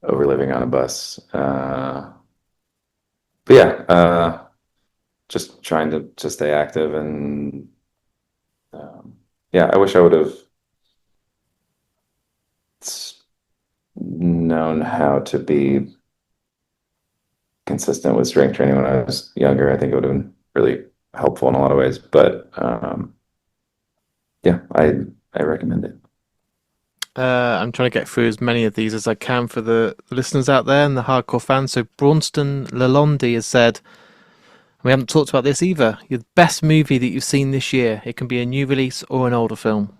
Over living on a bus. But yeah, just trying to stay active and yeah, I wish I would have known how to be consistent with strength training when I was younger. I think it would have been really helpful in a lot of ways. But yeah, I recommend it. I'm trying to get through as many of these as I can for the listeners out there and the hardcore fans. So Braunston Lalonde has said, we haven't talked about this either. Your best movie that you've seen this year. It can be a new release or an older film.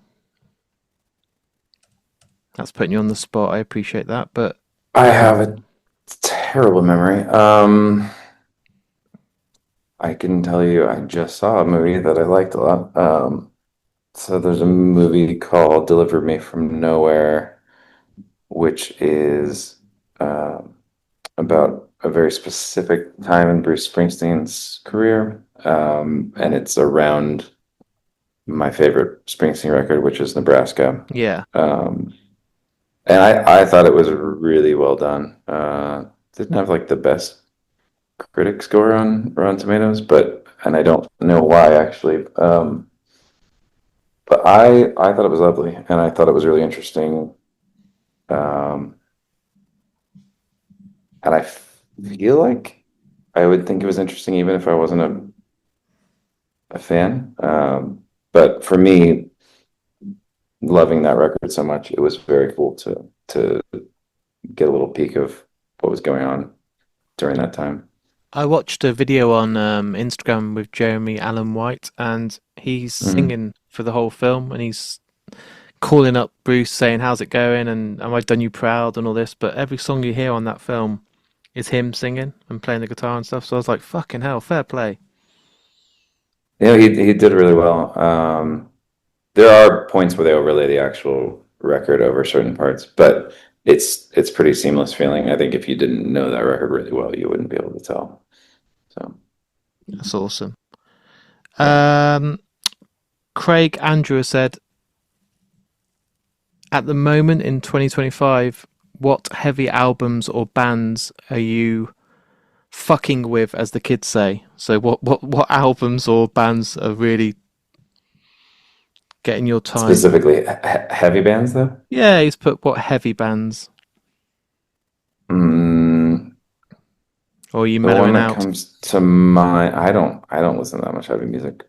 That's putting you on the spot. I appreciate that, but I have a terrible memory. I can tell you, I just saw a movie that I liked a lot. So there's a movie called Deliver Me from Nowhere, which is about a very specific time in Bruce Springsteen's career. And it's around my favorite Springsteen record, which is Nebraska. Yeah. Um, and I thought it was really well done. Didn't have like the best critic score on Rotten Tomatoes, and I don't know why actually. But I thought it was lovely, and I thought it was really interesting. Um, and I feel like I would think it was interesting even if I wasn't a fan. But for me, loving that record so much, it was very cool to get a little peek of what was going on during that time. I watched a video on Instagram with Jeremy Allen White, and he's Hmm. singing for the whole film, and he's calling up Bruce saying, "How's it going?" and "Am I done you proud?" and all this. But every song you hear on that film is him singing and playing the guitar and stuff. So I was like, "Fucking hell, fair play." Yeah, he did really well. There are points where they overlay the actual record over certain parts, but it's pretty seamless feeling. I think if you didn't know that record really well, you wouldn't be able to tell. So That's awesome. yeah. Um, Craig Andrew said, "At the moment in 2025, what heavy albums or bands are you fucking with, as the kids say?" So what albums or bands are really getting your time? Specifically, heavy bands though. Yeah, he's put what heavy bands, Mm, or are you the one mellowing that out? comes to mind, I don't listen to that much heavy music.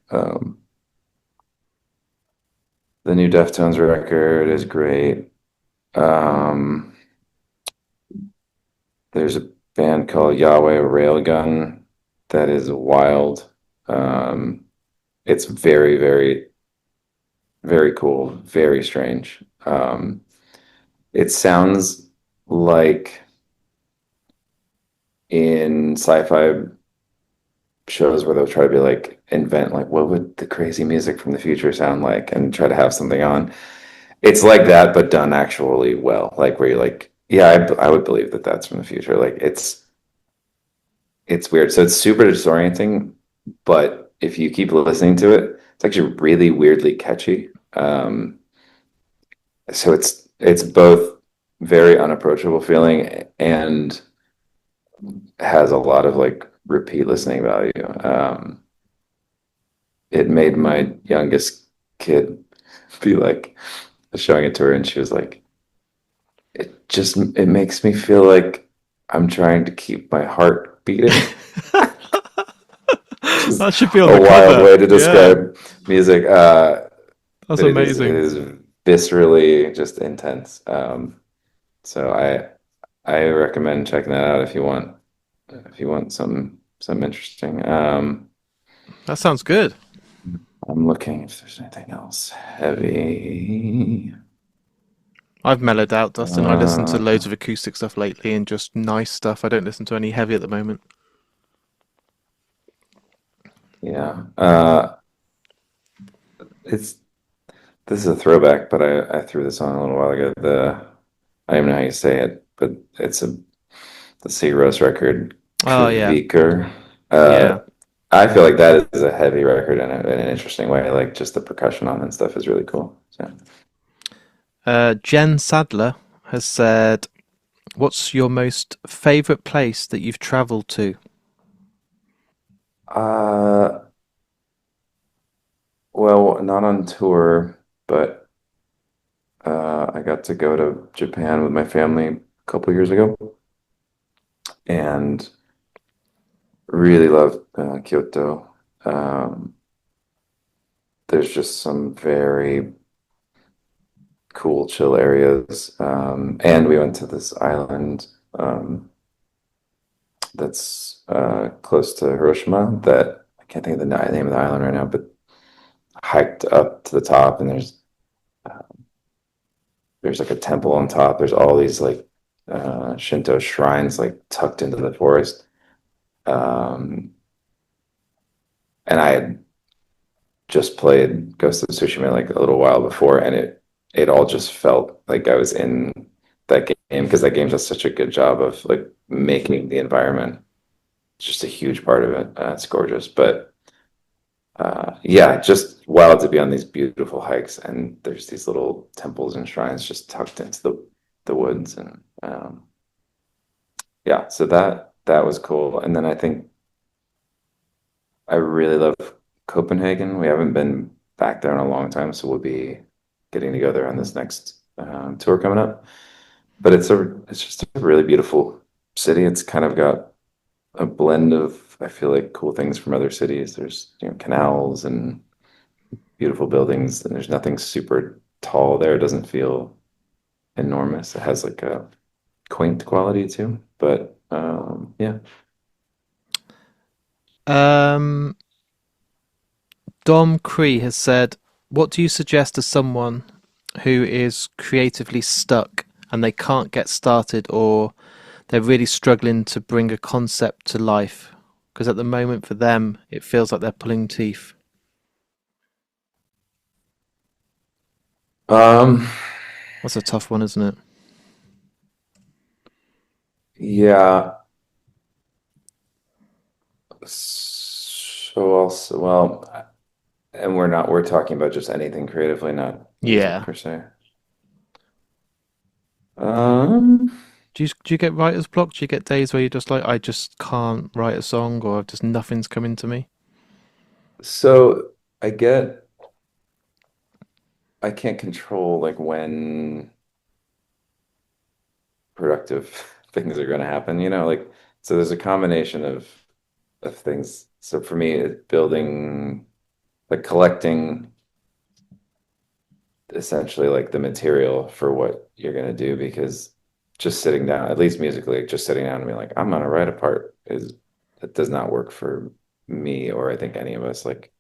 The new Deftones record is great. Um, there's a band called Yahweh Railgun that is wild. Um, it's very, very, very cool, very strange. It sounds like in sci-fi shows where they'll try to be like invent like what would the crazy music from the future sound like and try to have something on. It's like that, but done actually well. Like where you're like, yeah, I would believe that that's from the future. Like it's weird. So it's super disorienting, but if you keep listening to it, it's actually really weirdly catchy. So it's both very unapproachable feeling and has a lot of like repeat listening value. It made my youngest kid be like showing it to her, and she was like, it makes me feel like I'm trying to keep my heart beating." Which is That should be on a the wild cover. way to Yeah, describe music. that's But it amazing. is viscerally just intense. So I recommend checking that out if you want some interesting. That sounds good. I'm looking if there's anything else heavy. I've mellowed out, Dustin. I listen to Uh, loads of acoustic stuff lately and just nice stuff. I don't listen to any heavy at the moment. yeah. It's This is a throwback, but I threw this on a little while ago. I don't even know how you say it, but it's the Sea Rose record, Oh yeah, Kviker. yeah. I feel like that is a heavy record in an interesting way. Like just the percussion on it and stuff is really cool. So, Jen Sadler has said, "What's your most favorite place that you've travelled to?" uh, well, not on tour, but I got to go to Japan with my family a couple years ago and really loved Kyoto. Um, there's just some very cool, chill areas. And we went to this island that's close to Hiroshima that I can't think of the name of the island right now, but hiked up to the top and there's like a temple on top. There's all these like Shinto shrines like tucked into the forest. Um, and I had just played Ghost of Tsushima like a little while before, and it all just felt like I was in that game because that game does such a good job of like making the environment just a huge part of it. It's gorgeous, but Yeah, just wild to be on these beautiful hikes, and there's these little temples and shrines just tucked into the woods, and yeah, so that was cool. And then I think I really love Copenhagen. We haven't been back there in a long time, so we'll be getting to go there on this next tour coming up. But it's just a really beautiful city. It's kind of got a blend of, I feel like, cool things from other cities. There's, canals and beautiful buildings, and there's nothing super tall there. It doesn't feel enormous. It has like a quaint quality too. But yeah. Um, Dom Cree has said, "What do you suggest to someone who is creatively stuck and they can't get started, or they're really struggling to bring a concept to life? Because at the moment for them, it feels like they're pulling teeth." Um, That's a tough one, isn't it? yeah. So also, well, and we're talking about just anything creatively, not music Yeah. per se. Um, Do you get writer's block? Do you get days where you're just like, I just can't write a song, or just nothing's coming to me? so I can't control like when productive things are going to happen, like so there's a combination of things. So for me, building, like collecting essentially like the material for what you're going to do, because just sitting down, at least musically, just sitting down and being like, I'm going to write a part is that does not work for me, or I think any of us, like,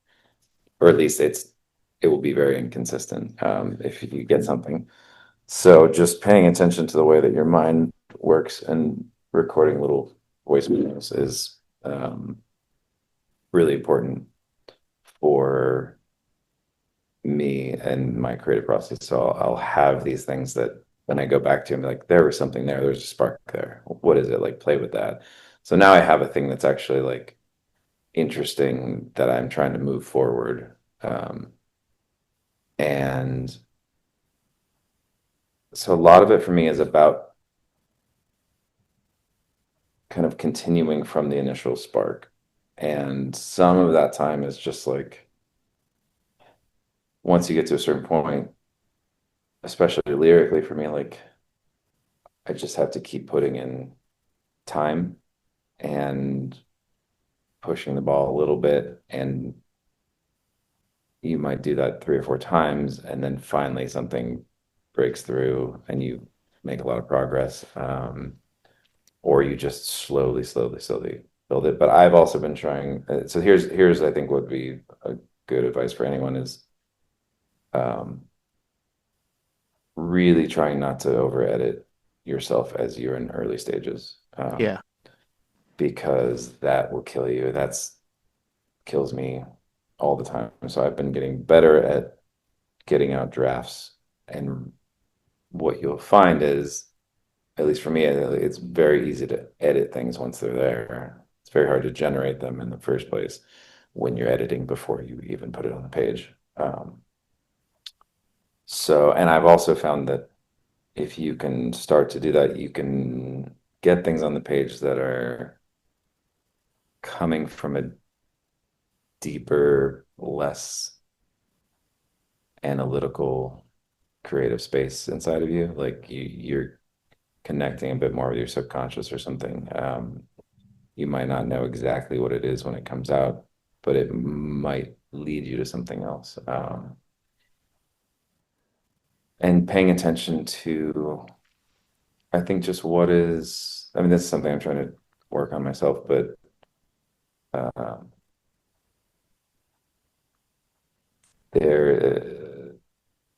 or at least it will be very inconsistent if you get something. So just paying attention to the way that your mind works and recording little voice memos is really important for me and my creative process. So I'll have these things that when I go back to and be like, there was something there, there's a spark there. What is it? Like play with that. So now I have a thing that's actually like interesting that I'm trying to move forward. And so a lot of it for me is about kind of continuing from the initial spark. And some of that time is just like once you get to a certain point, especially lyrically for me, like I just have to keep putting in time and pushing the ball a little bit. And you might do that 3 or 4 times, and then finally something breaks through and you make a lot of progress. Or you just slowly, slowly, slowly build it. But I've also been trying. So here's I think would be a good advice for anyone is um, really trying not to over edit yourself as you're in early stages, Yeah. because that will kill you. That's kills me all the time. So I've been getting better at getting out drafts, and what you'll find is, at least for me, it's very easy to edit things once they're there. It's very hard to generate them in the first place when you're editing before you even put it on the page. And I've also found that if you can start to do that, you can get things on the page that are coming from a deeper, less analytical, creative space inside of you. Like you're connecting a bit more with your subconscious or something. You might not know exactly what it is when it comes out, but it might lead you to something else. And paying attention to, I think, just what is, I mean, this is something I'm trying to work on myself, but uh,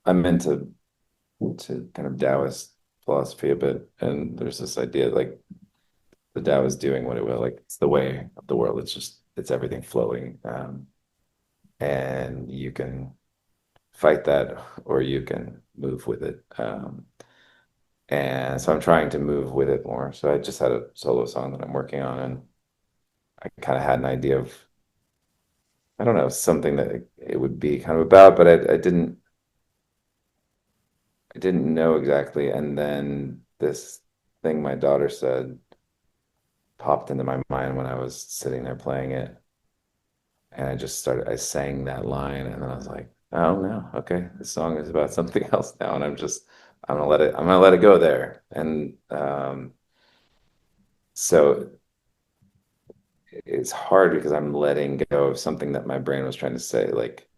I'm into kind of Taoist philosophy a bit, and there's this idea like the Tao is doing what it will, like it's the way of the world. It's just it's everything flowing, and you can fight that or you can move with it. And so I'm trying to move with it more. So I just had a solo song that I'm working on, and I kind of had an idea of I don't know, something that it would be kind of about, but I didn't know exactly. And then this thing my daughter said popped into my mind when I was sitting there playing it. And I sang that line, and then I was like, oh no, okay, this song is about something else now. And I'm gonna let it go there. And so it's hard because I'm letting go of something that my brain was trying to say, like,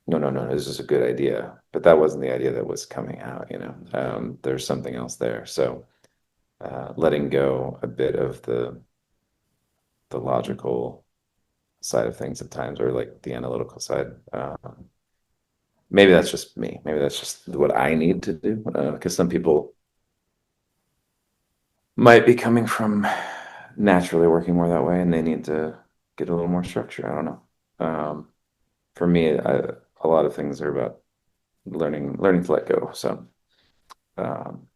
no, no, no, this is a good idea. But that wasn't the idea that was coming out, you know. There's something else there. So letting go a bit of the logical side of things at times, or like the analytical side. Maybe that's just me. Maybe that's just what I need to do. Because some people might be coming from naturally working more that way, and they need to get a little more structure. I don't know. For me, a lot of things are about learning to let go. So, um,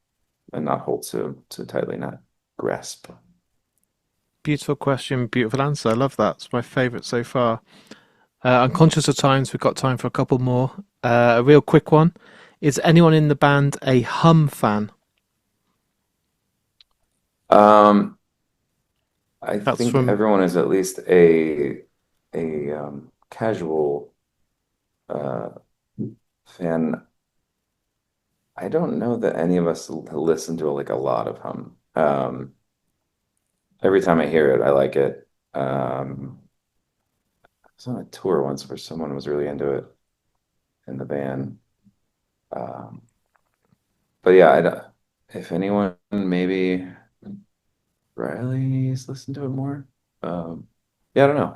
and not hold so tightly, not grasp. Beautiful question, beautiful answer. I love that. It's my favourite so far. I'm conscious of times. We've got time for a couple more. A real quick one. Is anyone in the band a Hum fan? Um, I That's think from everyone is at least a casual uh, fan. I don't know that any of us listen to like a lot of Hum. Every time I hear it, I like it. I was on a tour once where someone was really into it in the band. Um, but yeah, if anyone, maybe Riley's listened to it more. Um, yeah, I don't know.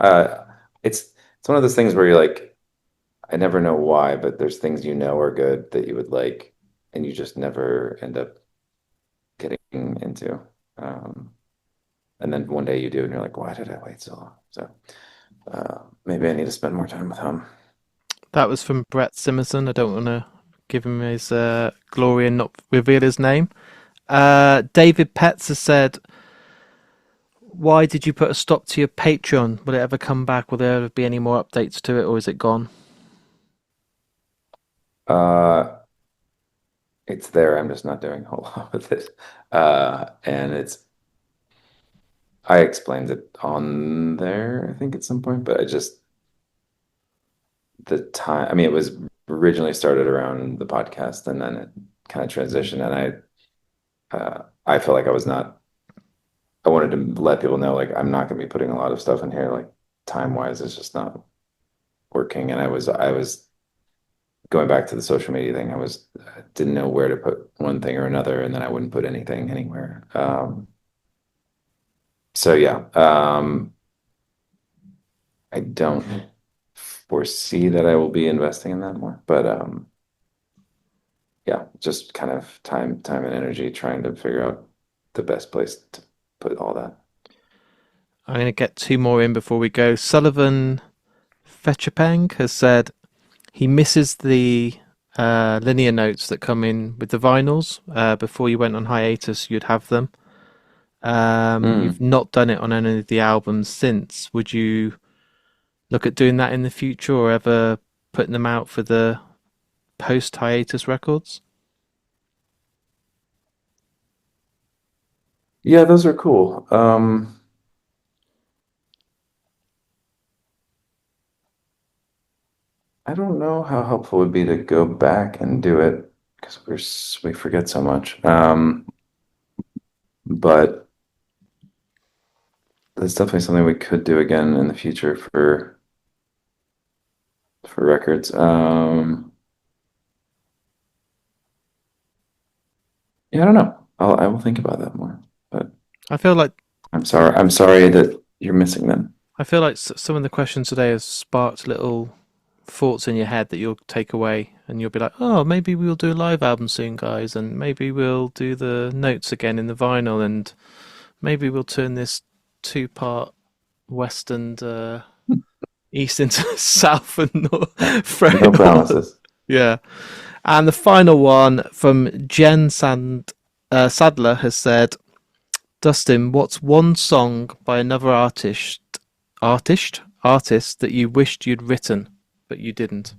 It's one of those things where you're like, I never know why, but there's things you know are good that you would like, and you just never end up getting into. Um, and then one day you do, and you're like, why did I wait so long? So maybe I need to spend more time with him. that was from Brett Simerson. I don't want to give him his glory and not reveal his name. David Petts has said, "Why did you put a stop to your Patreon? Will it ever come back? Will there ever be any more updates to it, or is it gone?" Uh, it's there. I'm just not doing a whole lot with it. And I explained it on there, I think, at some point, but the time, I mean, it was originally started around the podcast, and then it kind of transitioned. And I felt like I wanted to let people know, like, I'm not going to be putting a lot of stuff in here, like, time wise, it's just not working. And I was going back to the social media thing. Didn't know where to put one thing or another, and then I wouldn't put anything anywhere. So yeah, I don't foresee that I will be investing in that more, but yeah, just kind of time and energy trying to figure out the best place to put all that. I'm going to get two more in before we go. Sullivan Fetchapang has said he misses the linear notes that come in with the vinyls. Before you went on hiatus, you'd have them. You've Mm. not done it on any of the albums since. Would you look at doing that in the future, or ever putting them out for the post hiatus records? Yeah, those are cool. I don't know how helpful it would be to go back and do it because we forget so much. But that's definitely something we could do again in the future for records. Yeah, I don't know. I will think about that more. But I feel like I'm sorry that you're missing them. some of the questions today have sparked little thoughts in your head that you'll take away, and you'll be like, "Oh, maybe we'll do a live album soon, guys, and maybe we'll do the notes again in the vinyl, and maybe we'll turn this two-part West and East into South and North." Throw No it all. promises. Yeah. And the final one from Sadler has said, Dustin, what's one song by another artist artist that you wished you'd written, but you didn't?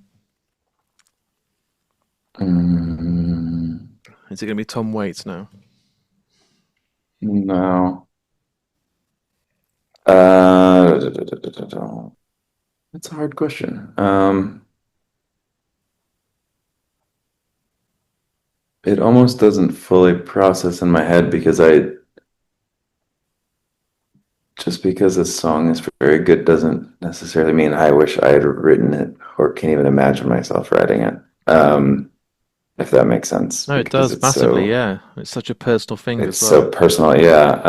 Is it going to be Tom Waits now? No. It's a hard question. It almost doesn't fully process in my head because just because a song is very good doesn't necessarily mean I wish I had written it or can't even imagine myself writing it. If that makes sense, No, it because does massively. Yeah, it's such a personal thing it's as well. so personal. Yeah.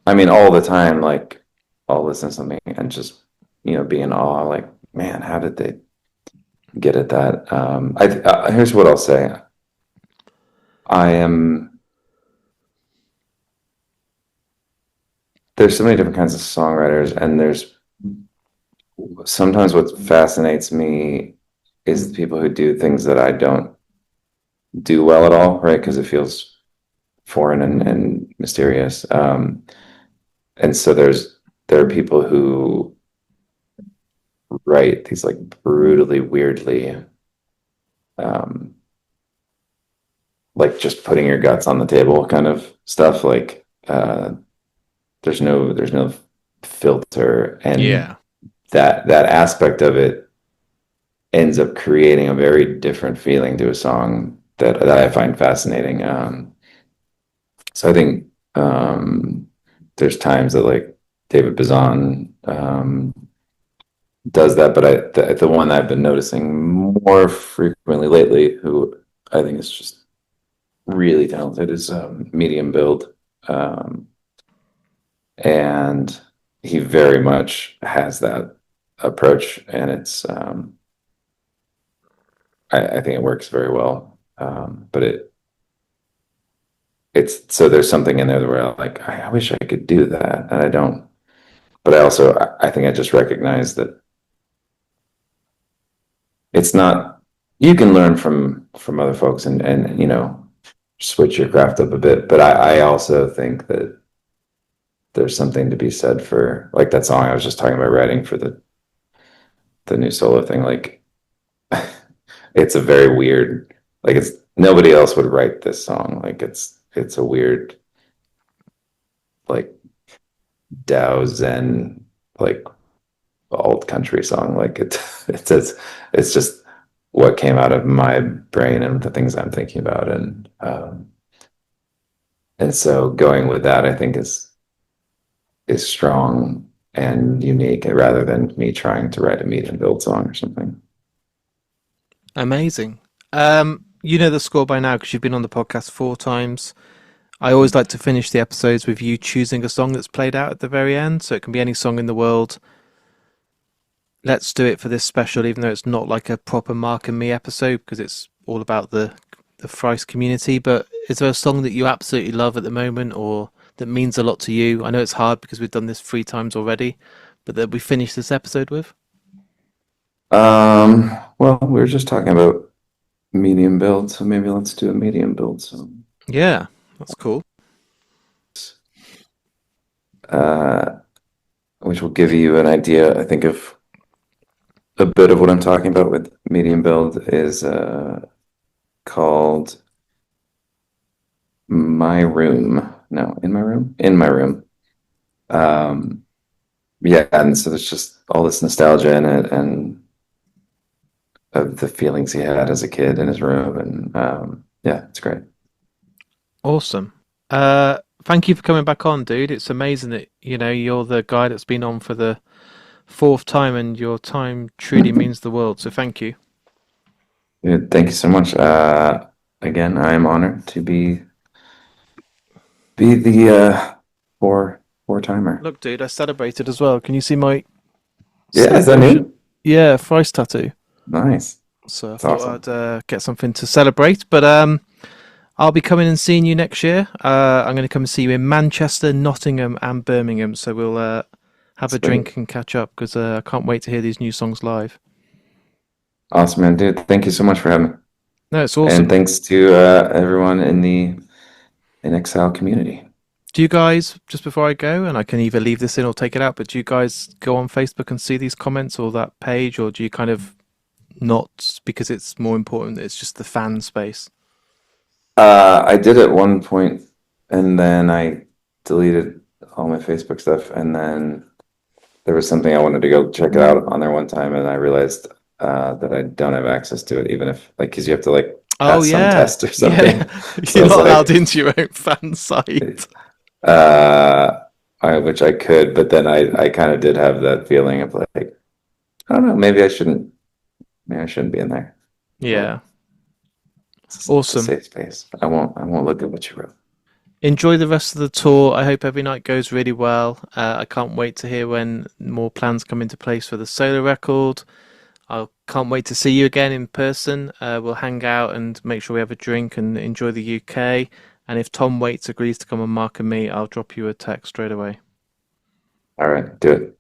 I mean, all the time, like I'll listen to something and just, be in awe, like, man, how did they get at that? Here's what I'll say. I am, there's so many different kinds of songwriters, and there's sometimes what fascinates me is the people who do things that I don't do well at all, right? Because it feels foreign and mysterious. And so there are people who write these like brutally weirdly, um, like just putting your guts on the table kind of stuff. Like there's no filter, and Yeah. that aspect of it ends up creating a very different feeling to a song that I find fascinating. So I think there's times that like David Bazan does that, but the one I've been noticing more frequently lately, who I think is just really talented, is Medium Build, and he very much has that approach, and I think it works very well. But it's so there's something in there where I'm like I wish I could do that, and I don't. But I think I just recognize that it's not. You can learn from other folks and switch your craft up a bit. But I also think that there's something to be said for like that song I was just talking about writing for the new solo thing. Like it's a very weird, like it's nobody else would write this song. Like it's a weird like Dao Zen like alt country song. Like it's just what came out of my brain and the things I'm thinking about, and so going with that I think is strong and unique rather than me trying to write a Medium Build song or something. Amazing. You know the score by now because you've been on the podcast 4 times. I always like to finish the episodes with you choosing a song that's played out at the very end, so it can be any song in the world. Let's do it for this special, even though it's not like a proper Mark and Me episode because it's all about the Thrice community. But is there a song that you absolutely love at the moment, or that means a lot to you? I know it's hard because we've done this 3 times already, but that we finish this episode with. Well, we were just talking about Medium Build, so maybe let's do a Medium Build song. Yeah, that's cool. Uh, which will give you an idea, I think, of a bit of what I'm talking about with Medium Build is called My Room. No, In My Room? In My Room. Yeah, and so there's just all this nostalgia in it and of the feelings he had as a kid in his room, and yeah, it's great. Awesome. Thank you for coming back on, dude. It's amazing that you're the guy that's been on for the 4th time, and your time truly means the world. So thank you. Yeah, thank you so much. Again, I am honored to be the four timer. Look, dude, I celebrated as well. Can you see my Yeah, is that celebration? new? Yeah, Thrice tattoo. Nice. So I That's thought awesome. I'd get something to celebrate. But I'll be coming and seeing you next year. I'm going to come and see you in Manchester, Nottingham, and Birmingham. So we'll have a Sweet. drink and catch up because I can't wait to hear these new songs live. Awesome, man, dude. Thank you so much for having me. No, it's And awesome. thanks to everyone in the In Exile community. Do you guys, just before I go, and I can either leave this in or take it out, but do you guys go on Facebook and see these comments or that page, or do you kind of not because it's more important that it's just the fan space? I did at one point, and then I deleted all my Facebook stuff, and then there was something I wanted to go check it out on there one time, and I realized that I don't have access to it, even if because you have to pass some test or something. Yeah. So You're it's not allowed into your own fan site. Which I could, but then I kind of did have that feeling of I don't know, maybe I shouldn't be in there. Yeah. It's Awesome. a safe space. I won't look at what you wrote. Enjoy the rest of the tour. I hope every night goes really well. I can't wait to hear when more plans come into place for the solo record. I can't wait to see you again in person. We'll hang out and make sure we have a drink and enjoy the UK. And if Tom Waits agrees to come on Mark and Me, I'll drop you a text straight away. All right, do it.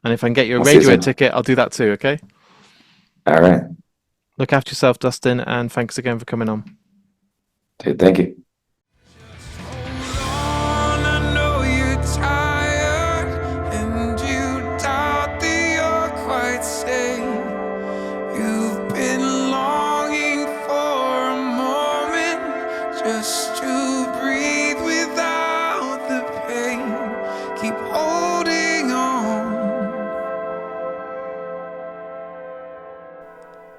And if I can get you a I'll see you radio soon. ticket, I'll do that too, okay? All right. Look after yourself, Dustin, and thanks again for coming on. Dude, thank you. I know you're tired and you doubt that you're quite safe. You've been longing for a moment just to breathe without the pain. Keep holding on.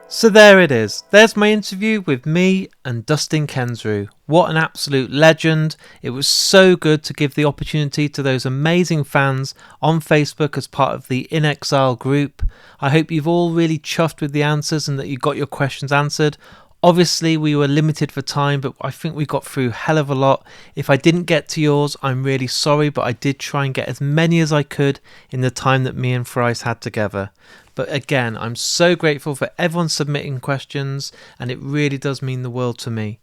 So there it is. There's my interview with me and Dustin Kensrue. What an absolute legend. It was so good to give the opportunity to those amazing fans on Facebook as part of the In Exile group. I hope you've all really chuffed with the answers and that you got your questions answered. Obviously, we were limited for time, but I think we got through a hell of a lot. If I didn't get to yours, I'm really sorry, but I did try and get as many as I could in the time that me and Thrice had together. But again, I'm so grateful for everyone submitting questions, and it really does mean the world to me.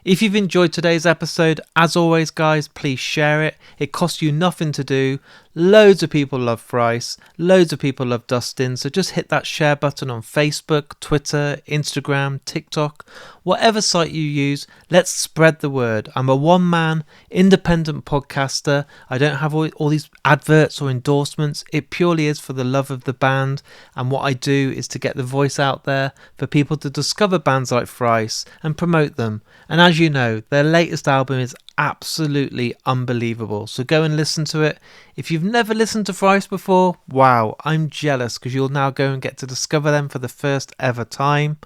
If you've enjoyed today's episode, as always guys, please share it. It costs you nothing to do. Loads of people love Thrice. Loads of people love Dustin. So just hit that share button on Facebook, Twitter, Instagram, TikTok, whatever site you use. Let's spread the word. I'm a one-man, independent podcaster. I don't have all these adverts or endorsements. It purely is for the love of the band. And what I do is to get the voice out there for people to discover bands like Thrice and promote them. And as you know, their latest album is absolutely unbelievable. So go and listen to it. If you've never listened to Thrice before, wow, I'm jealous because you'll now go and get to discover them for the first ever time.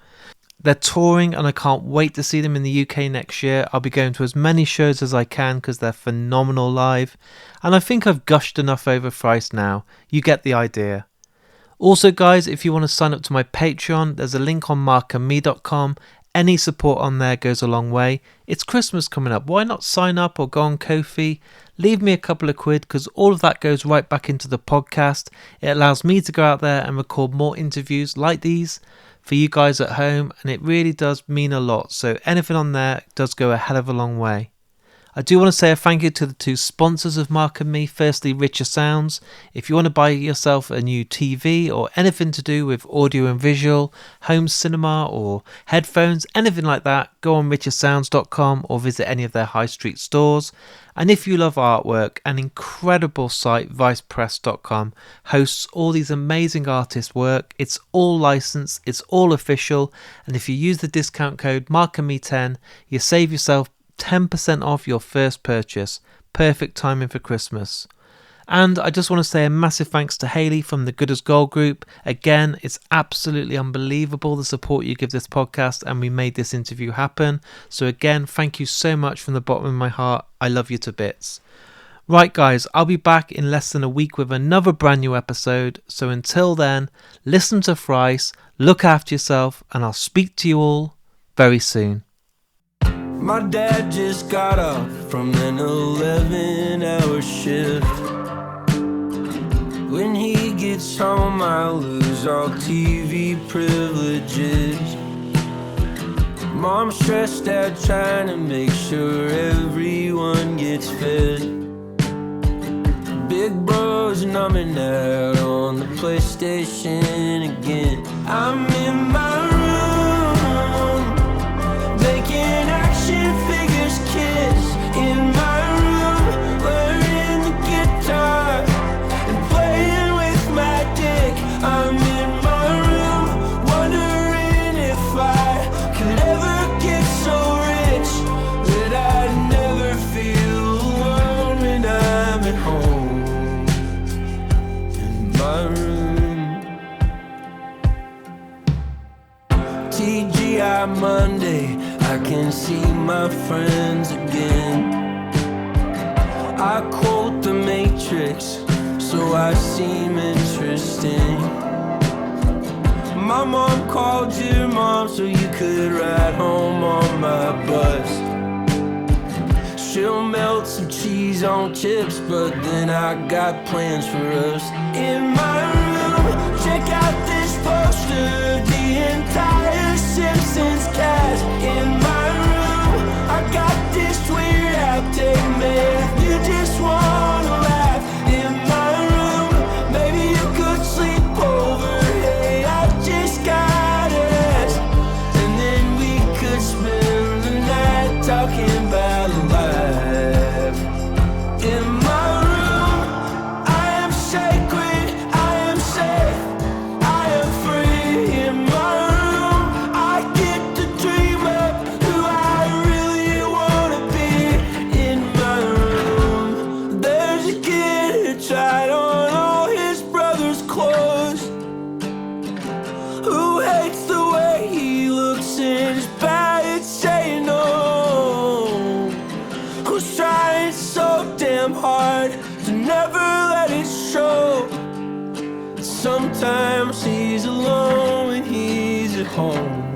They're touring and I can't wait to see them in the UK next year. I'll be going to as many shows as I can because they're phenomenal live. And I think I've gushed enough over Thrice now. You get the idea. Also guys, if you want to sign up to my Patreon, there's a link on markandme.com. Any support on there goes a long way. It's Christmas coming up. Why not sign up or go on Ko-fi? Leave me a couple of quid because all of that goes right back into the podcast. It allows me to go out there and record more interviews like these for you guys at home, and it really does mean a lot. So anything on there does go a hell of a long way. I do want to say a thank you to the two sponsors of Mark and Me. Firstly, Richer Sounds. If you want to buy yourself a new TV or anything to do with audio and visual, home cinema or headphones, anything like that, go on richersounds.com or visit any of their high street stores. And if you love artwork, an incredible site, vicepress.com, hosts all these amazing artists' work. It's all licensed, it's all official, and if you use the discount code MarkandMe10, you save yourself 10% off your first purchase. Perfect timing for Christmas. And I just want to say a massive thanks to Hayley from the Good as Gold group. Again, it's absolutely unbelievable the support you give this podcast, and we made this interview happen. So again, thank you so much from the bottom of my heart. I love you to bits. Right guys, I'll be back in less than a week with another brand new episode. So until then, listen to Thrice, look after yourself, and I'll speak to you all very soon. My dad just got off from an 11-hour shift. When he gets home, I'll lose all TV privileges. Mom's stressed out trying to make sure everyone gets fed. Big bro's numbing out on the PlayStation again. I'm in my room, making action figures kiss in my room. my friends again. I quote the Matrix, so I seem interesting. My mom called your mom so you could ride home on my bus. She'll melt some cheese on chips, but then I got plans for us. In my room, check out this poster, the entire Simpsons cast. In my room, I got this weird outtake, man. You just wanna laugh. In my room, maybe you could sleep over. Hey, I just gotta ask, and then we could spend the night talking about life. In my room, I am sacred, I am safe, I am free. In my room, I get to dream up who I really wanna be. In my room, there's a kid who tried on all his brother's clothes, who hates the way he looks and is bad at saying no, who's trying so damn hard to never let it show. Sometimes he's alone when he's at home.